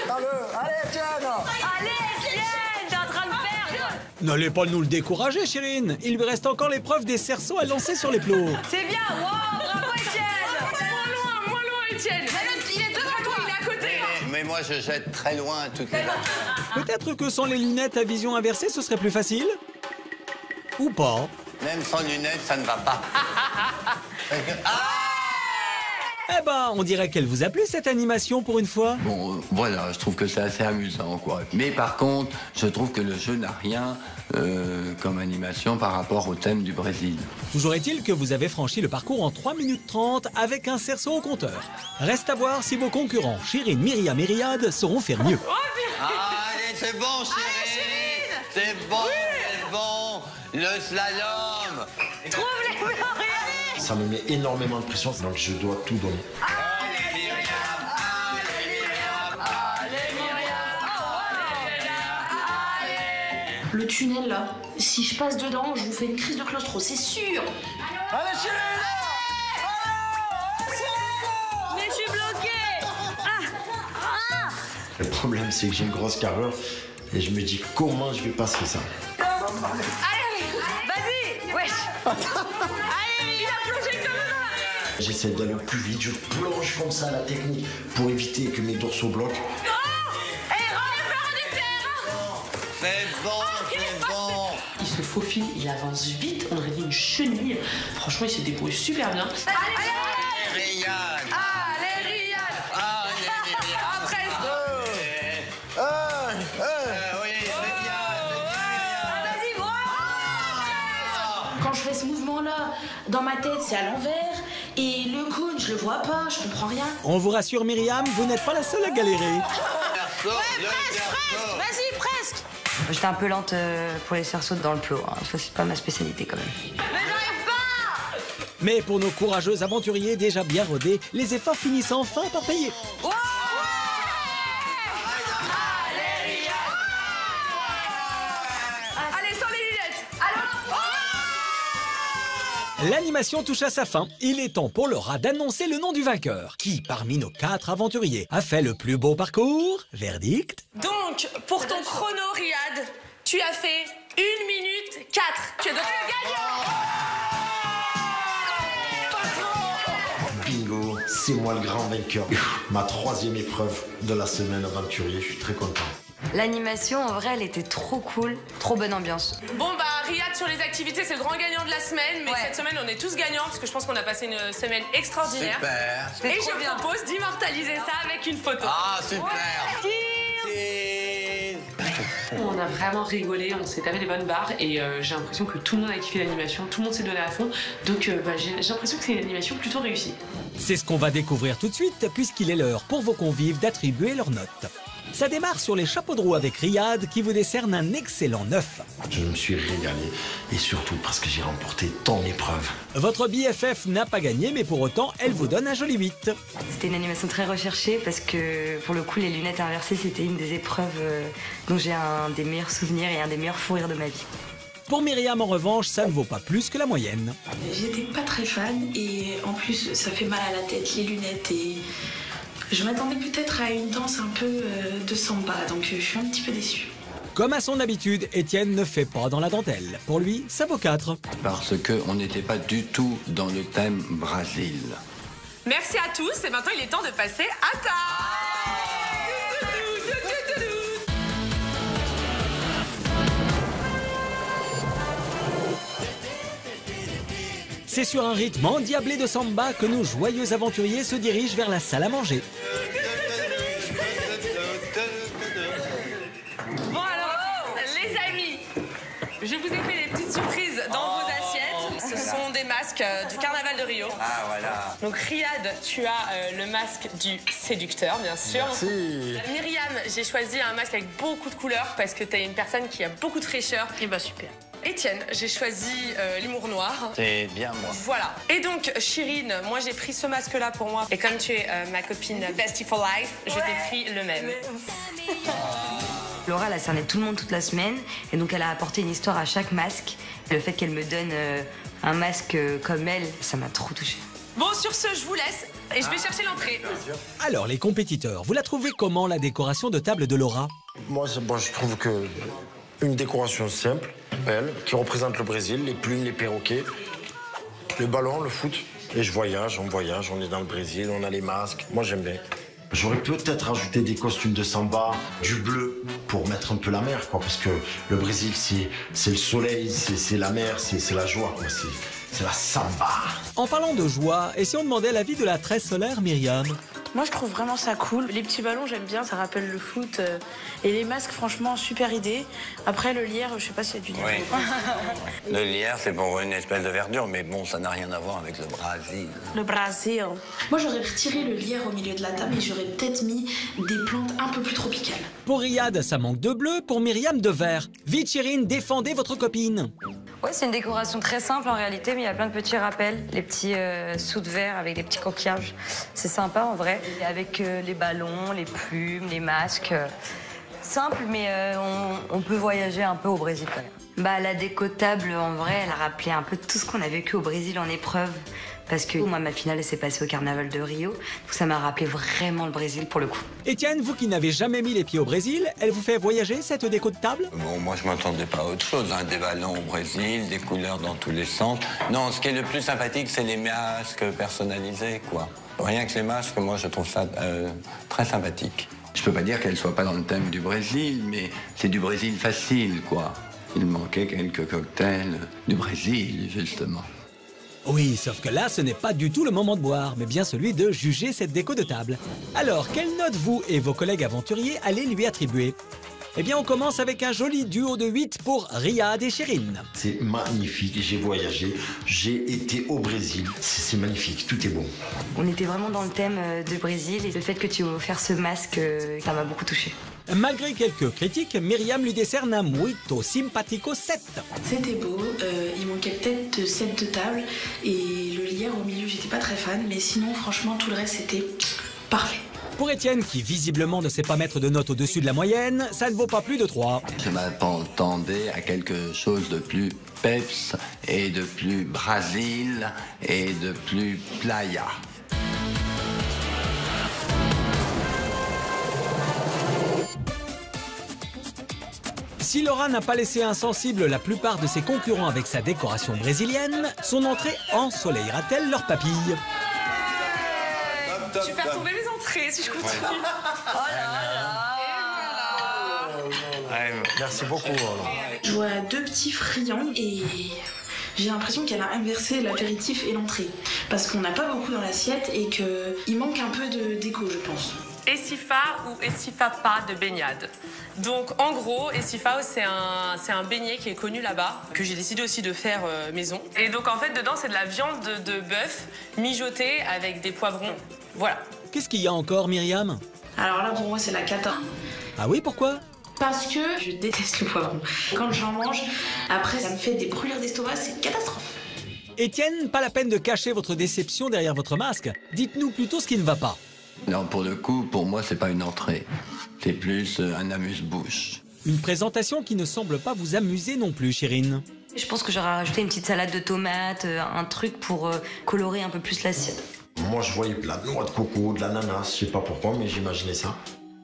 Allez, Étienne. Allez, Étienne, t'es en train de perdre. N'allez pas nous le décourager, Chérine. Il lui reste encore l'épreuve des cerceaux à lancer sur les plots. C'est bien, wow, bravo, Étienne. Moins loin, Étienne. Il est devant toi, il est à côté. Mais moi, je jette très loin toutes les Peut-être que sans les lunettes à vision inversée, ce serait plus facile? Ou pas? Même sans lunettes, ça ne va pas. Eh ben, on dirait qu'elle vous a plu cette animation pour une fois. Bon, voilà, je trouve que c'est assez amusant, quoi. Mais par contre, je trouve que le jeu n'a rien comme animation par rapport au thème du Brésil. Toujours est-il que vous avez franchi le parcours en 3 minutes 30 avec un cerceau au compteur. Reste à voir si vos concurrents, Chérine, Myriam et Riyad, sauront faire mieux. Allez, c'est bon, Chérine. C'est bon, c'est bon. Le slalom. Trouve les Myriam. Ça me met énormément de pression, donc je dois tout donner. Le tunnel là, si je passe dedans, je vous fais une crise de claustro, c'est sûr. Allez, chérie! Mais je suis bloquée. Le problème, c'est que j'ai une grosse carrure et je me dis comment je vais passer ça. Allez, vas-y. Wesh. Allez, il a plongé comme ça. J'essaie d'aller au plus vite, je plonge comme ça à la technique pour éviter que mes dorsaux bloquent. C'est bon, c'est bon. Il se faufile, il avance vite, on aurait dit une chenille. Franchement, il se débrouille super bien. Allez, Riyad. Allez, Riyad. Allez, Riyad. Après. Oui, Vas-y, moi. Quand je fais ce mouvement-là, dans ma tête, c'est à l'envers. Et le cône, je le vois pas, je comprends rien. On vous rassure Myriam, vous n'êtes pas la seule à galérer. Vas-y, presque. J'étais un peu lente pour les cerceaux dans le plot. Hein. Ça, c'est pas ma spécialité quand même. Mais j'arrive pas. Mais pour nos courageux aventuriers déjà bien rodés, les efforts finissent enfin par payer. Ouais. Allez, sans les lunettes. L'animation touche à sa fin. Il est temps pour Laura d'annoncer le nom du vainqueur. Qui, parmi nos 4 aventuriers, a fait le plus beau parcours? Verdict? Donc, pour ton chrono, Riyad, tu as fait 1 minute 4. Tu es donc le gagnant. Bingo, c'est moi le grand vainqueur. Ma 3e épreuve de la semaine aventurier, je suis très content. L'animation, en vrai, elle était trop cool. Trop bonne ambiance. Bon, bah, Riyad, sur les activités, c'est le grand gagnant de la semaine. Mais cette semaine, on est tous gagnants parce que je pense qu'on a passé une semaine extraordinaire. Super. Et je propose d'immortaliser ça avec une photo. Ah, super. On a vraiment rigolé, on s'est tapé des bonnes barres et j'ai l'impression que tout le monde a kiffé l'animation, tout le monde s'est donné à fond. Donc j'ai l'impression que c'est une animation plutôt réussie. C'est ce qu'on va découvrir tout de suite, puisqu'il est l'heure pour vos convives d'attribuer leurs notes. Ça démarre sur les chapeaux de roue avec Riyad qui vous décerne un excellent 9. Je me suis régalé et surtout parce que j'ai remporté ton épreuve. Votre BFF n'a pas gagné, mais pour autant, elle vous donne un joli 8. C'était une animation très recherchée parce que, pour le coup, les lunettes inversées, c'était une des épreuves dont j'ai un des meilleurs souvenirs et un des meilleurs fous rires de ma vie. Pour Myriam, en revanche, ça ne vaut pas plus que la moyenne. J'étais pas très fan et en plus, ça fait mal à la tête, les lunettes et... Je m'attendais peut-être à une danse un peu de samba, donc je suis un petit peu déçue. Comme à son habitude, Étienne ne fait pas dans la dentelle. Pour lui, ça vaut 4. Parce qu'on n'était pas du tout dans le thème Brésil. Merci à tous et maintenant il est temps de passer à table. C'est sur un rythme endiablé de samba que nos joyeux aventuriers se dirigent vers la salle à manger. Bon alors, les amis, je vous ai fait des petites surprises dans vos assiettes. Ce sont des masques du carnaval de Rio. Ah, voilà. Donc Riyad, tu as le masque du séducteur, bien sûr. Merci. Myriam, j'ai choisi un masque avec beaucoup de couleurs parce que tu es une personne qui a beaucoup de fraîcheur. Et bah super. Étienne, j'ai choisi l'humour noir. C'est bien, moi. Voilà. Et donc, Chirine, moi j'ai pris ce masque-là pour moi. Et comme tu es ma copine bestie for life, je t'ai pris le même. Laura, elle a cerné tout le monde toute la semaine. Et donc, elle a apporté une histoire à chaque masque. Le fait qu'elle me donne un masque comme elle, ça m'a trop touchée. Bon, sur ce, je vous laisse. Et je vais chercher l'entrée. Alors, les compétiteurs, vous la trouvez comment, la décoration de table de Laura? Moi, je trouve que une décoration simple, belle, qui représente le Brésil, les plumes, les perroquets, le ballon, le foot. Et on voyage, on est dans le Brésil, on a les masques. Moi, j'aime bien. J'aurais peut-être ajouté des costumes de samba, du bleu, pour mettre un peu la mer, quoi. Parce que le Brésil, c'est le soleil, c'est la mer, c'est la joie, quoi. C'est la samba. En parlant de joie, et si on demandait l'avis de la très solaire Myriam? Moi, je trouve vraiment ça cool. Les petits ballons, j'aime bien, ça rappelle le foot. Et les masques, franchement, super idée. Après, le lierre, je sais pas s'il y a du lierre. Oui. Le lierre, c'est pour une espèce de verdure, mais bon, ça n'a rien à voir avec le Brésil. Le Brésil. Moi, j'aurais retiré le lierre au milieu de la table et j'aurais peut-être mis des plantes un peu plus tropicales. Pour Riyad, ça manque de bleu, pour Myriam, de vert. Vite, Chirine, défendez votre copine. Ouais, c'est une décoration très simple en réalité, mais il y a plein de petits rappels, les petits sous de verre avec des petits coquillages. C'est sympa en vrai. Et avec les ballons, les plumes, les masques. Simple, mais on peut voyager un peu au Brésil quand même. Bah, la déco de table, en vrai, elle a rappelé un peu tout ce qu'on a vécu au Brésil en épreuve. Parce que moi, ma finale, elle s'est passée au Carnaval de Rio. Donc ça m'a rappelé vraiment le Brésil pour le coup. Étienne, vous qui n'avez jamais mis les pieds au Brésil, elle vous fait voyager cette déco de table? Bon, moi, je m'attendais pas à autre chose. Hein. Des ballons au Brésil, des couleurs dans tous les sens. Non, ce qui est le plus sympathique, c'est les masques personnalisés, quoi. Rien que les masques, moi, je trouve ça très sympathique. Je peux pas dire qu'elle soit pas dans le thème du Brésil, mais c'est du Brésil facile, quoi. Il manquait quelques cocktails du Brésil, justement. Oui, sauf que là, ce n'est pas du tout le moment de boire, mais bien celui de juger cette déco de table. Alors, quelle note vous et vos collègues aventuriers allez lui attribuer? Eh bien, on commence avec un joli duo de 8 pour Riyad et Chérine. C'est magnifique, j'ai voyagé, j'ai été au Brésil. C'est magnifique, tout est beau. On était vraiment dans le thème de Brésil et le fait que tu m'aies offert ce masque, ça m'a beaucoup touchée. Malgré quelques critiques, Myriam lui décerne un muito simpatico 7. C'était beau, il manquait peut-être 7 de table et le lierre au milieu, j'étais pas très fan, mais sinon, franchement, tout le reste, c'était parfait. Pour Étienne, qui visiblement ne sait pas mettre de note au-dessus de la moyenne, ça ne vaut pas plus de 3. Je m'attendais à quelque chose de plus peps et de plus Brésil et de plus playa. Si Laura n'a pas laissé insensible la plupart de ses concurrents avec sa décoration brésilienne, son entrée ensoleillera-t-elle leurs papilles? Je vais faire tomber mes entrées si je continue. Oh là là. Merci beaucoup. Je vois 2 petits friands et j'ai l'impression qu'elle a inversé l'apéritif et l'entrée. Parce qu'on n'a pas beaucoup dans l'assiette et qu'il manque un peu de déco, je pense. Essifa ou Essifapa de baignade. Donc en gros, Essifao c'est un beignet qui est connu là-bas, que j'ai décidé aussi de faire maison. Et donc en fait dedans c'est de la viande de bœuf mijotée avec des poivrons. Voilà. Qu'est-ce qu'il y a encore, Myriam? Alors là pour moi c'est la cata. Ah oui, pourquoi? Parce que je déteste le poivron. Quand j'en mange, après ça me fait des brûlures d'estomac, c'est une catastrophe. Étienne, pas la peine de cacher votre déception derrière votre masque. Dites-nous plutôt ce qui ne va pas. Non, pour le coup, pour moi, c'est pas une entrée. C'est plus un amuse-bouche. Une présentation qui ne semble pas vous amuser non plus, Chérine. Je pense que j'aurais rajouté une petite salade de tomates, un truc pour colorer un peu plus l'assiette. Moi, je voyais de la noix de coco, de l'ananas, je sais pas pourquoi, mais j'imaginais ça.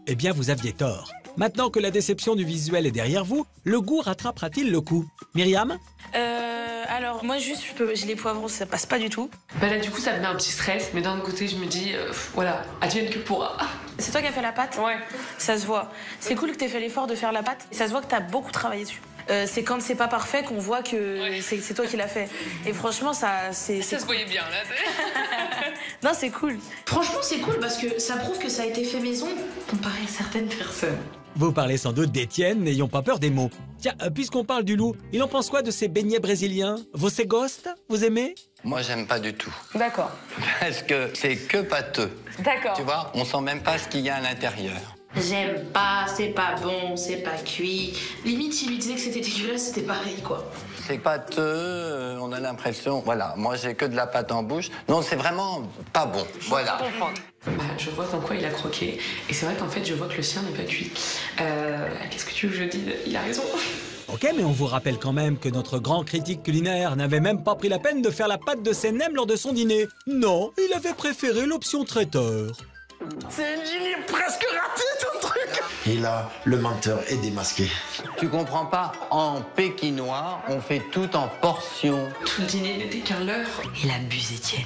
Eh bien, vous aviez tort. Maintenant que la déception du visuel est derrière vous, le goût rattrapera-t-il le coup? Myriam? Alors, moi, juste, j'ai les poivrons, ça passe pas du tout. Bah là, du coup, ça me met un petit stress, mais d'un autre côté, je me dis, voilà, advienne que pourra. C'est toi qui as fait la pâte? Ouais. Ça se voit. C'est cool que t'aies fait l'effort de faire la pâte. Ça se voit que t'as beaucoup travaillé dessus. C'est quand c'est pas parfait qu'on voit que c'est toi qui l'as fait. Et franchement, ça se voyait bien, là. Non, c'est cool. Franchement, c'est cool parce que ça prouve que ça a été fait maison comparé à certaines personnes. Vous parlez sans doute d'Étienne, n'ayons pas peur des mots. Tiens, puisqu'on parle du loup, il en pense quoi de ces beignets brésiliens? Você gosta? Vous aimez? Moi, j'aime pas du tout. D'accord. Parce que c'est que pâteux. D'accord. Tu vois, on sent même pas ce qu'il y a à l'intérieur. J'aime pas, c'est pas bon, c'est pas cuit. Limite, s'il lui disait que c'était dégueulasse, c'était pareil, quoi. C'est pâteux, on a l'impression... Voilà, moi, j'ai que de la pâte en bouche. Non, c'est vraiment pas bon. Voilà. Bah, je vois dans quoi il a croqué. Et c'est vrai qu'en fait, je vois que le sien n'est pas cuit. Qu'est-ce que tu veux que je dise? Il a raison. Ok, mais on vous rappelle quand même que notre grand critique culinaire n'avait même pas pris la peine de faire la pâte de ses nems lors de son dîner. Non, il avait préféré l'option traiteur. C'est une ligne presque ratée, ton truc. Et là, le menteur est démasqué. Tu comprends pas? En pékinois, on fait tout en portions. Tout le dîner n'était qu'un leurre. Il abuse, Étienne.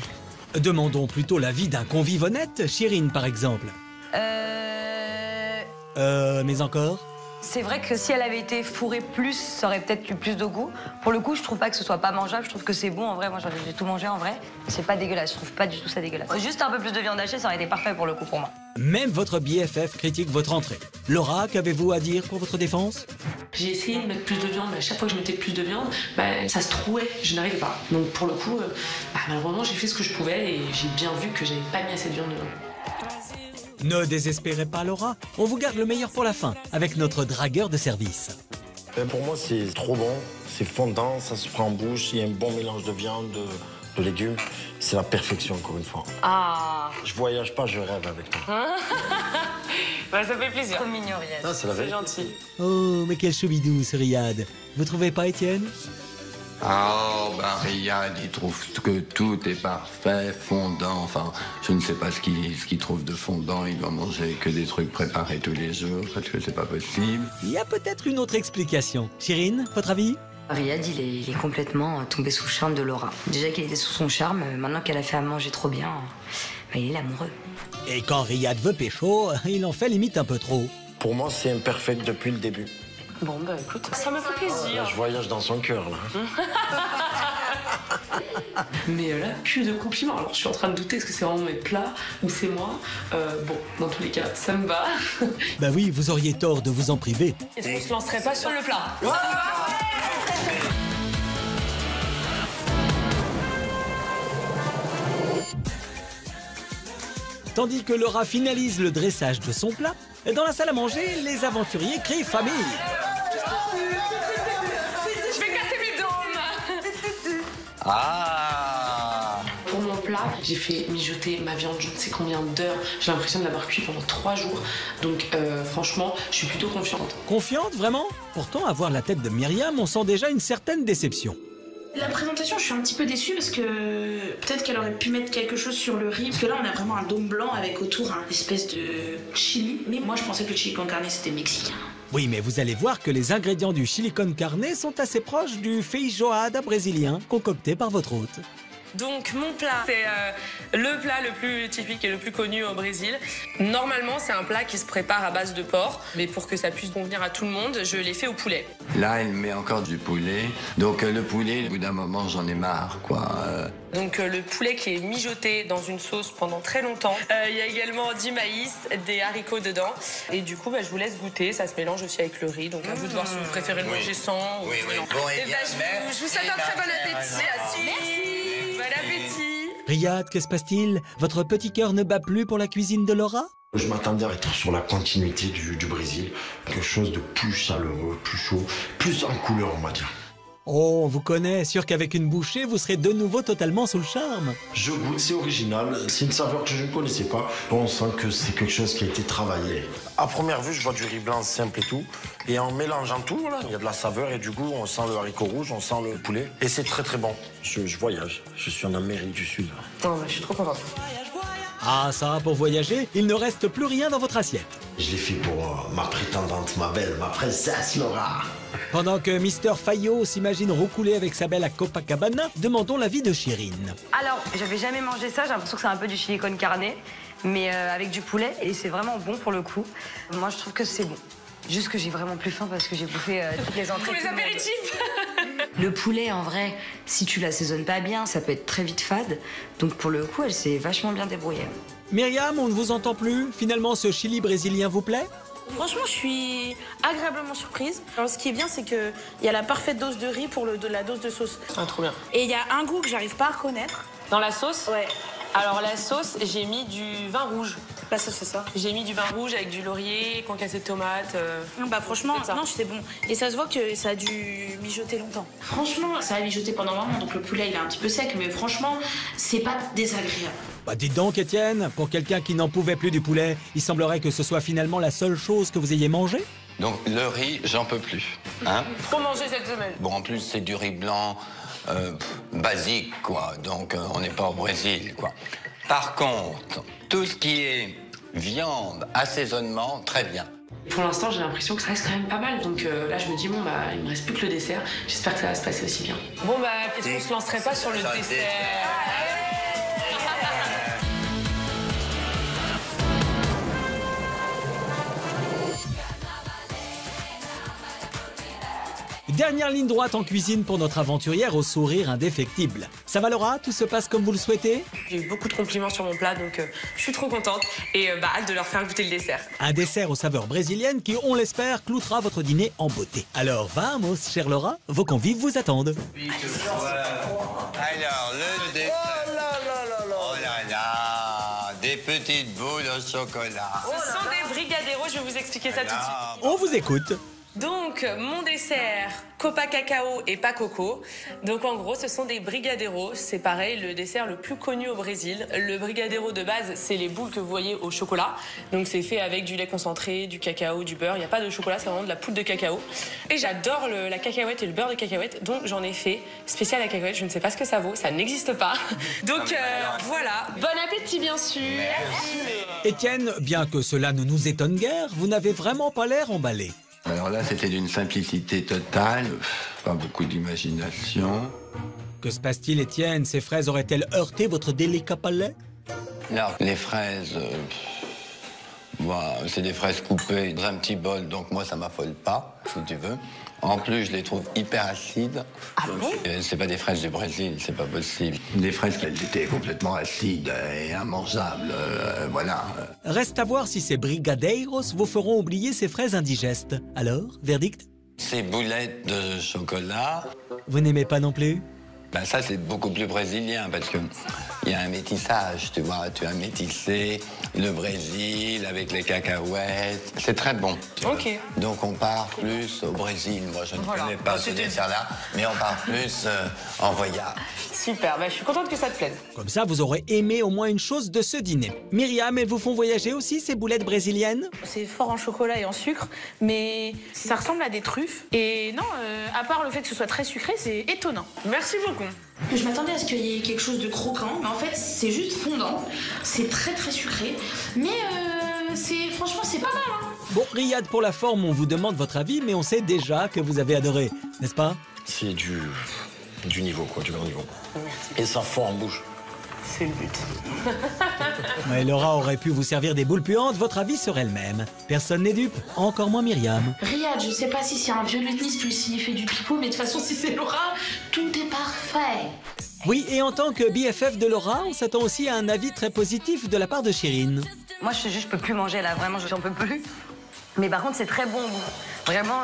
Demandons plutôt l'avis d'un convive honnête, Chérine par exemple. Mais encore? C'est vrai que si elle avait été fourrée plus, ça aurait peut-être eu plus de goût. Pour le coup, je trouve pas que ce soit pas mangeable, je trouve que c'est bon en vrai. Moi, j'ai tout mangé en vrai. C'est pas dégueulasse, je trouve pas du tout ça dégueulasse. Juste un peu plus de viande hachée, ça aurait été parfait pour le coup pour moi. Même votre BFF critique votre entrée. Laura, qu'avez-vous à dire pour votre défense? J'ai essayé de mettre plus de viande, mais à chaque fois que je mettais plus de viande, bah, ça se trouait, je n'arrivais pas. Donc pour le coup, malheureusement, j'ai fait ce que je pouvais et j'ai bien vu que j'avais pas mis assez de viande dedans. Ne désespérez pas, Laura. On vous garde le meilleur pour la fin, avec notre dragueur de service. Pour moi, c'est trop bon. C'est fondant, ça se prend en bouche. Il y a un bon mélange de viande, de légumes. C'est la perfection, encore une fois. Ah. Je voyage pas, je rêve avec toi. Bah, ça fait plaisir. Trop mignon, Riyad. Ah, c'est la vérité. Gentil. Oh, mais quel choubidou, ce Riyad. Vous trouvez pas, Étienne? Oh, ben Riyad, il trouve que tout est parfait, fondant. Enfin, je ne sais pas ce qu'il trouve de fondant. Il doit manger que des trucs préparés tous les jours, parce que c'est pas possible. Il y a peut-être une autre explication. Chirine, votre avis? Riyad, il est complètement tombé sous le charme de Laura. Déjà qu'il était sous son charme, maintenant qu'elle a fait à manger trop bien, bah, il est amoureux. Et quand Riyad veut pécho, il en fait limite un peu trop. Pour moi, c'est imperfect depuis le début. Bon, bah écoute, ça me fait plaisir. Là, je voyage dans son cœur, là. Mais là, plus de compliments. Alors, je suis en train de douter, est-ce que c'est vraiment mes plats ou c'est moi? Bon, dans tous les cas, ça me va. Bah oui, vous auriez tort de vous en priver. Est-ce qu'on se lancerait pas sur le plat? Tandis que Laura finalise le dressage de son plat, dans la salle à manger, les aventuriers crient famille. Je vais casser mes dômes. Ah! Pour mon plat, j'ai fait mijoter ma viande je ne sais combien d'heures. J'ai l'impression de l'avoir cuit pendant 3 jours. Donc franchement, je suis plutôt confiante. Confiante, vraiment? Pourtant, à voir la tête de Myriam, on sent déjà une certaine déception. La présentation, je suis un petit peu déçue parce que peut-être qu'elle aurait pu mettre quelque chose sur le riz. Parce que là, on a vraiment un dôme blanc avec autour un espèce de chili. Mais moi, je pensais que le chili con carne, c'était mexicain. Oui, mais vous allez voir que les ingrédients du chili con carne sont assez proches du feijoada brésilien concocté par votre hôte. Donc mon plat, c'est le plat le plus typique et le plus connu au Brésil. Normalement, c'est un plat qui se prépare à base de porc, mais pour que ça puisse convenir à tout le monde, je l'ai fait au poulet. Là, elle met encore du poulet. Donc le poulet, au bout d'un moment, j'en ai marre, quoi. Donc le poulet qui est mijoté dans une sauce pendant très longtemps. Il y a également du maïs, des haricots dedans. Et du coup, je vous laisse goûter. Ça se mélange aussi avec le riz. Donc à vous de voir si vous préférez le manger sans. Oui, oui. Bon, et bien, je vous souhaite un très bon appétit. Merci. Bon appétit. Riyad, que se passe-t-il? Votre petit cœur ne bat plus pour la cuisine de Laura? Je m'attendais à être sur la continuité du Brésil. Quelque chose de plus chaleureux, plus chaud, plus en couleur, on va dire. Oh, on vous connaît, sûr qu'avec une bouchée, vous serez de nouveau totalement sous le charme. Je goûte, c'est original, c'est une saveur que je ne connaissais pas. On sent que c'est quelque chose qui a été travaillé. À première vue, je vois du riz blanc simple et tout. Et en mélangeant tout, là, il y a de la saveur et du goût, on sent le haricot rouge, on sent le poulet. Et c'est très très bon. Je voyage, je suis en Amérique du Sud. Non, je suis trop contente. Ah ça, pour voyager, il ne reste plus rien dans votre assiette. Je l'ai fait pour ma prétendante, ma belle, ma princesse Laura. Pendant que Mr. Fayot s'imagine roucouler avec sa belle à Copacabana, demandons l'avis de Chirine. Alors, j'avais jamais mangé ça, j'ai l'impression que c'est un peu du chili con carne, mais avec du poulet, et c'est vraiment bon pour le coup. Moi, je trouve que c'est bon. Juste que j'ai vraiment plus faim parce que j'ai bouffé toutes les entrées. Pour les apéritifs. Le poulet, en vrai, si tu l'assaisonnes pas bien, ça peut être très vite fade. Donc pour le coup, elle s'est vachement bien débrouillée. Myriam, on ne vous entend plus. Finalement, ce chili brésilien vous plaît? Franchement, je suis agréablement surprise. Alors, ce qui est bien, c'est qu'il y a la parfaite dose de riz pour la dose de sauce. Ah, trop bien. Et il y a un goût que j'arrive pas à reconnaître. Dans la sauce? Ouais. Alors la sauce, j'ai mis du vin rouge. La sauce, c'est ça. J'ai mis du vin rouge avec du laurier, concassé de tomates. Non, bah franchement, non, c'était bon. Et ça se voit que ça a dû mijoter longtemps. Franchement, ça a mijoté pendant un moment, donc le poulet, il est un petit peu sec, mais franchement, c'est pas désagréable. Bah dites donc, Étienne, pour quelqu'un qui n'en pouvait plus du poulet, il semblerait que ce soit finalement la seule chose que vous ayez mangé? Donc le riz, j'en peux plus. Hein? Trop mangé cette semaine. Bon, en plus, c'est du riz blanc basique, quoi. Donc on n'est pas au Brésil, quoi. Par contre, tout ce qui est viande, assaisonnement, très bien. Pour l'instant, j'ai l'impression que ça reste quand même pas mal. Donc là, je me dis, bon, bah, il me reste plus que le dessert. J'espère que ça va se passer aussi bien. Bon, bah, est-ce qu'on se lancerait pas sur le dessert? Dernière ligne droite en cuisine pour notre aventurière au sourire indéfectible. Ça va Laura? Tout se passe comme vous le souhaitez? J'ai eu beaucoup de compliments sur mon plat, donc je suis trop contente. Et hâte de leur faire goûter le dessert. Un dessert aux saveurs brésiliennes qui, on l'espère, cloutera votre dîner en beauté. Alors, vamos, chère Laura, vos convives vous attendent. Alors, le dessert. Oh là là, des petites boules au chocolat. Ce sont des brigadeiros, je vais vous expliquer ça tout de suite. On vous écoute. Donc, mon dessert, copa cacao et pas coco. Donc, en gros, ce sont des brigadeiros. C'est pareil, le dessert le plus connu au Brésil. Le brigadeiro de base, c'est les boules que vous voyez au chocolat. Donc, c'est fait avec du lait concentré, du cacao, du beurre. Il n'y a pas de chocolat, c'est vraiment de la poudre de cacao. Et j'adore la cacahuète et le beurre de cacahuète. Donc, j'en ai fait spécial à cacahuète. Je ne sais pas ce que ça vaut, ça n'existe pas. Donc, voilà. Bon appétit, bien sûr. Étienne, bien que cela ne nous étonne guère, vous n'avez vraiment pas l'air emballé. Alors là, c'était d'une simplicité totale, pas beaucoup d'imagination. Que se passe-t-il, Étienne? Ces fraises auraient-elles heurté votre délicat palais? Alors, les fraises, c'est des fraises coupées dans un petit bol, donc moi, ça m'affole pas, si tu veux. En plus, je les trouve hyper acides. Ah bon? C'est pas des fraises du Brésil, c'est pas possible. Des fraises qui étaient complètement acides et immangeables, voilà. Reste à voir si ces brigadeiros vous feront oublier ces fraises indigestes. Alors, verdict? Ces boulettes de chocolat... Vous n'aimez pas non plus? Ben ça, c'est beaucoup plus brésilien parce que il y a un métissage, tu vois. Tu as métissé le Brésil avec les cacahuètes. C'est très bon. Ok. Donc, on part plus au Brésil. Moi, je ne connais pas ce dessert-là, mais on part plus en voyage. Super, je suis contente que ça te plaise. Comme ça, vous aurez aimé au moins une chose de ce dîner. Myriam, elles vous font voyager aussi, ces boulettes brésiliennes? C'est fort en chocolat et en sucre, mais ça ressemble à des truffes. Et non, à part le fait que ce soit très sucré, c'est étonnant. Merci beaucoup. Je m'attendais à ce qu'il y ait quelque chose de croquant, mais en fait, c'est juste fondant. C'est très très sucré, mais franchement, c'est pas mal. Hein. Bon, Riyad, pour la forme, on vous demande votre avis, mais on sait déjà que vous avez adoré, n'est-ce pas? C'est du niveau, quoi, du grand niveau. Merci. Et ça fond en bouche. C'est le but. Mais Laura aurait pu vous servir des boules puantes, votre avis serait le même. Personne n'est dupe, encore moins Myriam. Riyad, je sais pas si c'est un violoniste ou s'il fait du pipeau, mais de toute façon, si c'est Laura, tout est parfait. Oui, et en tant que BFF de Laura, on s'attend aussi à un avis très positif de la part de Chérine. Moi, je peux plus manger là, vraiment, j'en peux plus. Mais par contre, c'est très bon. Vraiment,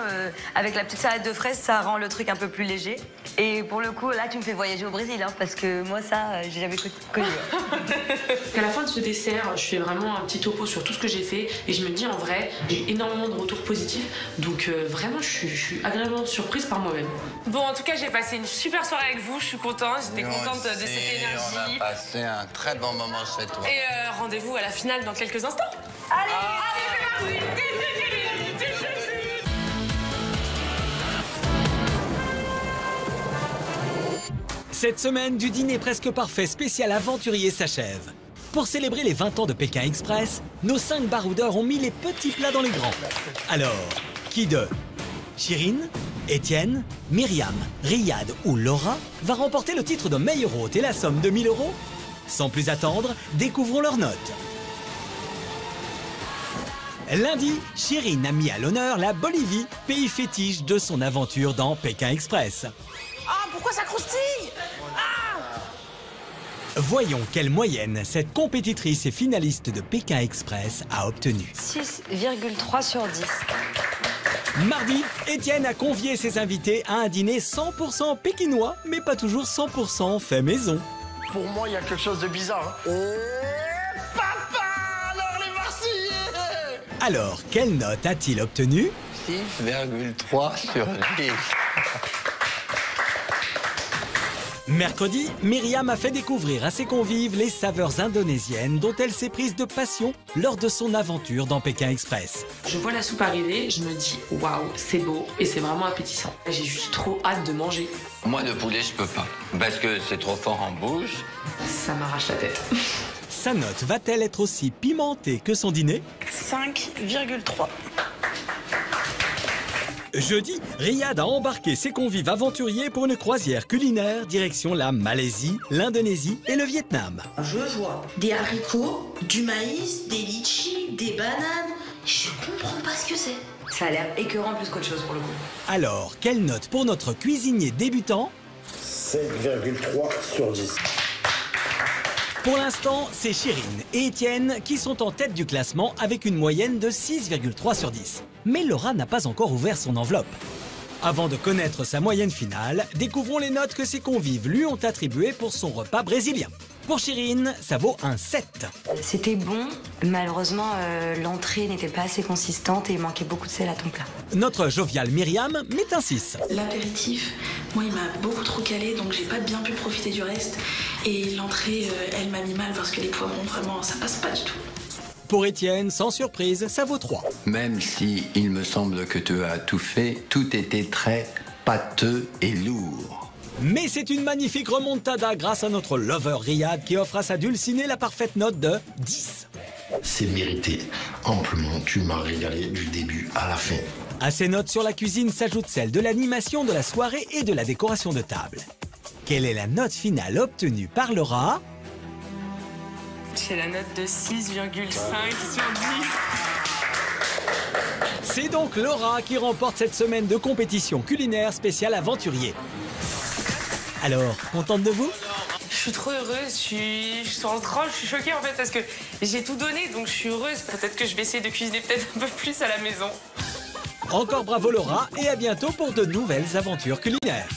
avec la petite salade de fraises, ça rend le truc un peu plus léger. Et pour le coup, là, tu me fais voyager au Brésil, hein, parce que moi, ça, j'ai jamais connu. À la fin de ce dessert, je fais vraiment un petit topo sur tout ce que j'ai fait et je me dis en vrai, j'ai énormément de retours positifs. Donc vraiment, je suis agréablement surprise par moi-même. Bon, en tout cas, j'ai passé une super soirée avec vous. Je suis contente. J'étais contente de cette énergie. On a passé un très bon moment chez toi. Et rendez-vous à la finale dans quelques instants. Allez, allez, c'est parti. Cette semaine du dîner presque parfait spécial aventurier s'achève. Pour célébrer les 20 ans de Pékin Express, nos 5 baroudeurs ont mis les petits plats dans les grands. Alors, qui de Chérine, Étienne, Myriam, Riyad ou Laura va remporter le titre de meilleur hôte et la somme de 1000 €? Sans plus attendre, découvrons leurs notes. Lundi, Chérine a mis à l'honneur la Bolivie, pays fétiche de son aventure dans Pékin Express. Ah, pourquoi ça croustille? Voyons quelle moyenne cette compétitrice et finaliste de Pékin Express a obtenue. 6,3 sur 10. Mardi, Étienne a convié ses invités à un dîner 100% pékinois, mais pas toujours 100% fait maison. Pour moi, il y a quelque chose de bizarre. Hein. Papa, alors les Marseillais! Alors, quelle note a-t-il obtenue? 6,3 sur 10. Mercredi, Myriam a fait découvrir à ses convives les saveurs indonésiennes dont elle s'est prise de passion lors de son aventure dans Pékin Express. Je vois la soupe arriver, je me dis waouh, c'est beau et c'est vraiment appétissant. J'ai juste trop hâte de manger. Moi, le poulet, je peux pas. Parce que c'est trop fort en bouche. Ça m'arrache la tête. Sa note va-t-elle être aussi pimentée que son dîner? 5,3. Jeudi, Riyad a embarqué ses convives aventuriers pour une croisière culinaire direction la Malaisie, l'Indonésie et le Vietnam. Je vois des haricots, du maïs, des litchis, des bananes. Je comprends pas ce que c'est. Ça a l'air écœurant plus qu'autre chose pour le coup. Alors, quelle note pour notre cuisinier débutant? 7,3 sur 10. Pour l'instant, c'est Chérine et Étienne qui sont en tête du classement avec une moyenne de 6,3 sur 10. Mais Laura n'a pas encore ouvert son enveloppe. Avant de connaître sa moyenne finale, découvrons les notes que ses convives lui ont attribuées pour son repas brésilien. Pour Chirine, ça vaut un 7. C'était bon, malheureusement l'entrée n'était pas assez consistante et il manquait beaucoup de sel à ton plat. Notre joviale Myriam met un 6. L'apéritif, moi il m'a beaucoup trop calé donc j'ai pas bien pu profiter du reste. Et l'entrée, elle m'a mis mal parce que les poivrons vraiment ça passe pas du tout. Pour Étienne, sans surprise, ça vaut 3. Même si il me semble que tu as tout fait, tout était très pâteux et lourd. Mais c'est une magnifique remontada grâce à notre lover Riyad qui offre à sa dulcinée la parfaite note de 10. C'est mérité. Amplement, tu m'as régalé du début à la fin. À ces notes sur la cuisine s'ajoute celle de l'animation de la soirée et de la décoration de table. Quelle est la note finale obtenue par Laura? J'ai la note de 6,5 sur 10. C'est donc Laura qui remporte cette semaine de compétition culinaire spéciale aventurier. Alors, contente de vous? Je suis trop heureuse, je suis en transe, je suis choquée en fait parce que j'ai tout donné donc je suis heureuse. Peut-être que je vais essayer de cuisiner peut-être un peu plus à la maison. Encore bravo Laura et à bientôt pour de nouvelles aventures culinaires.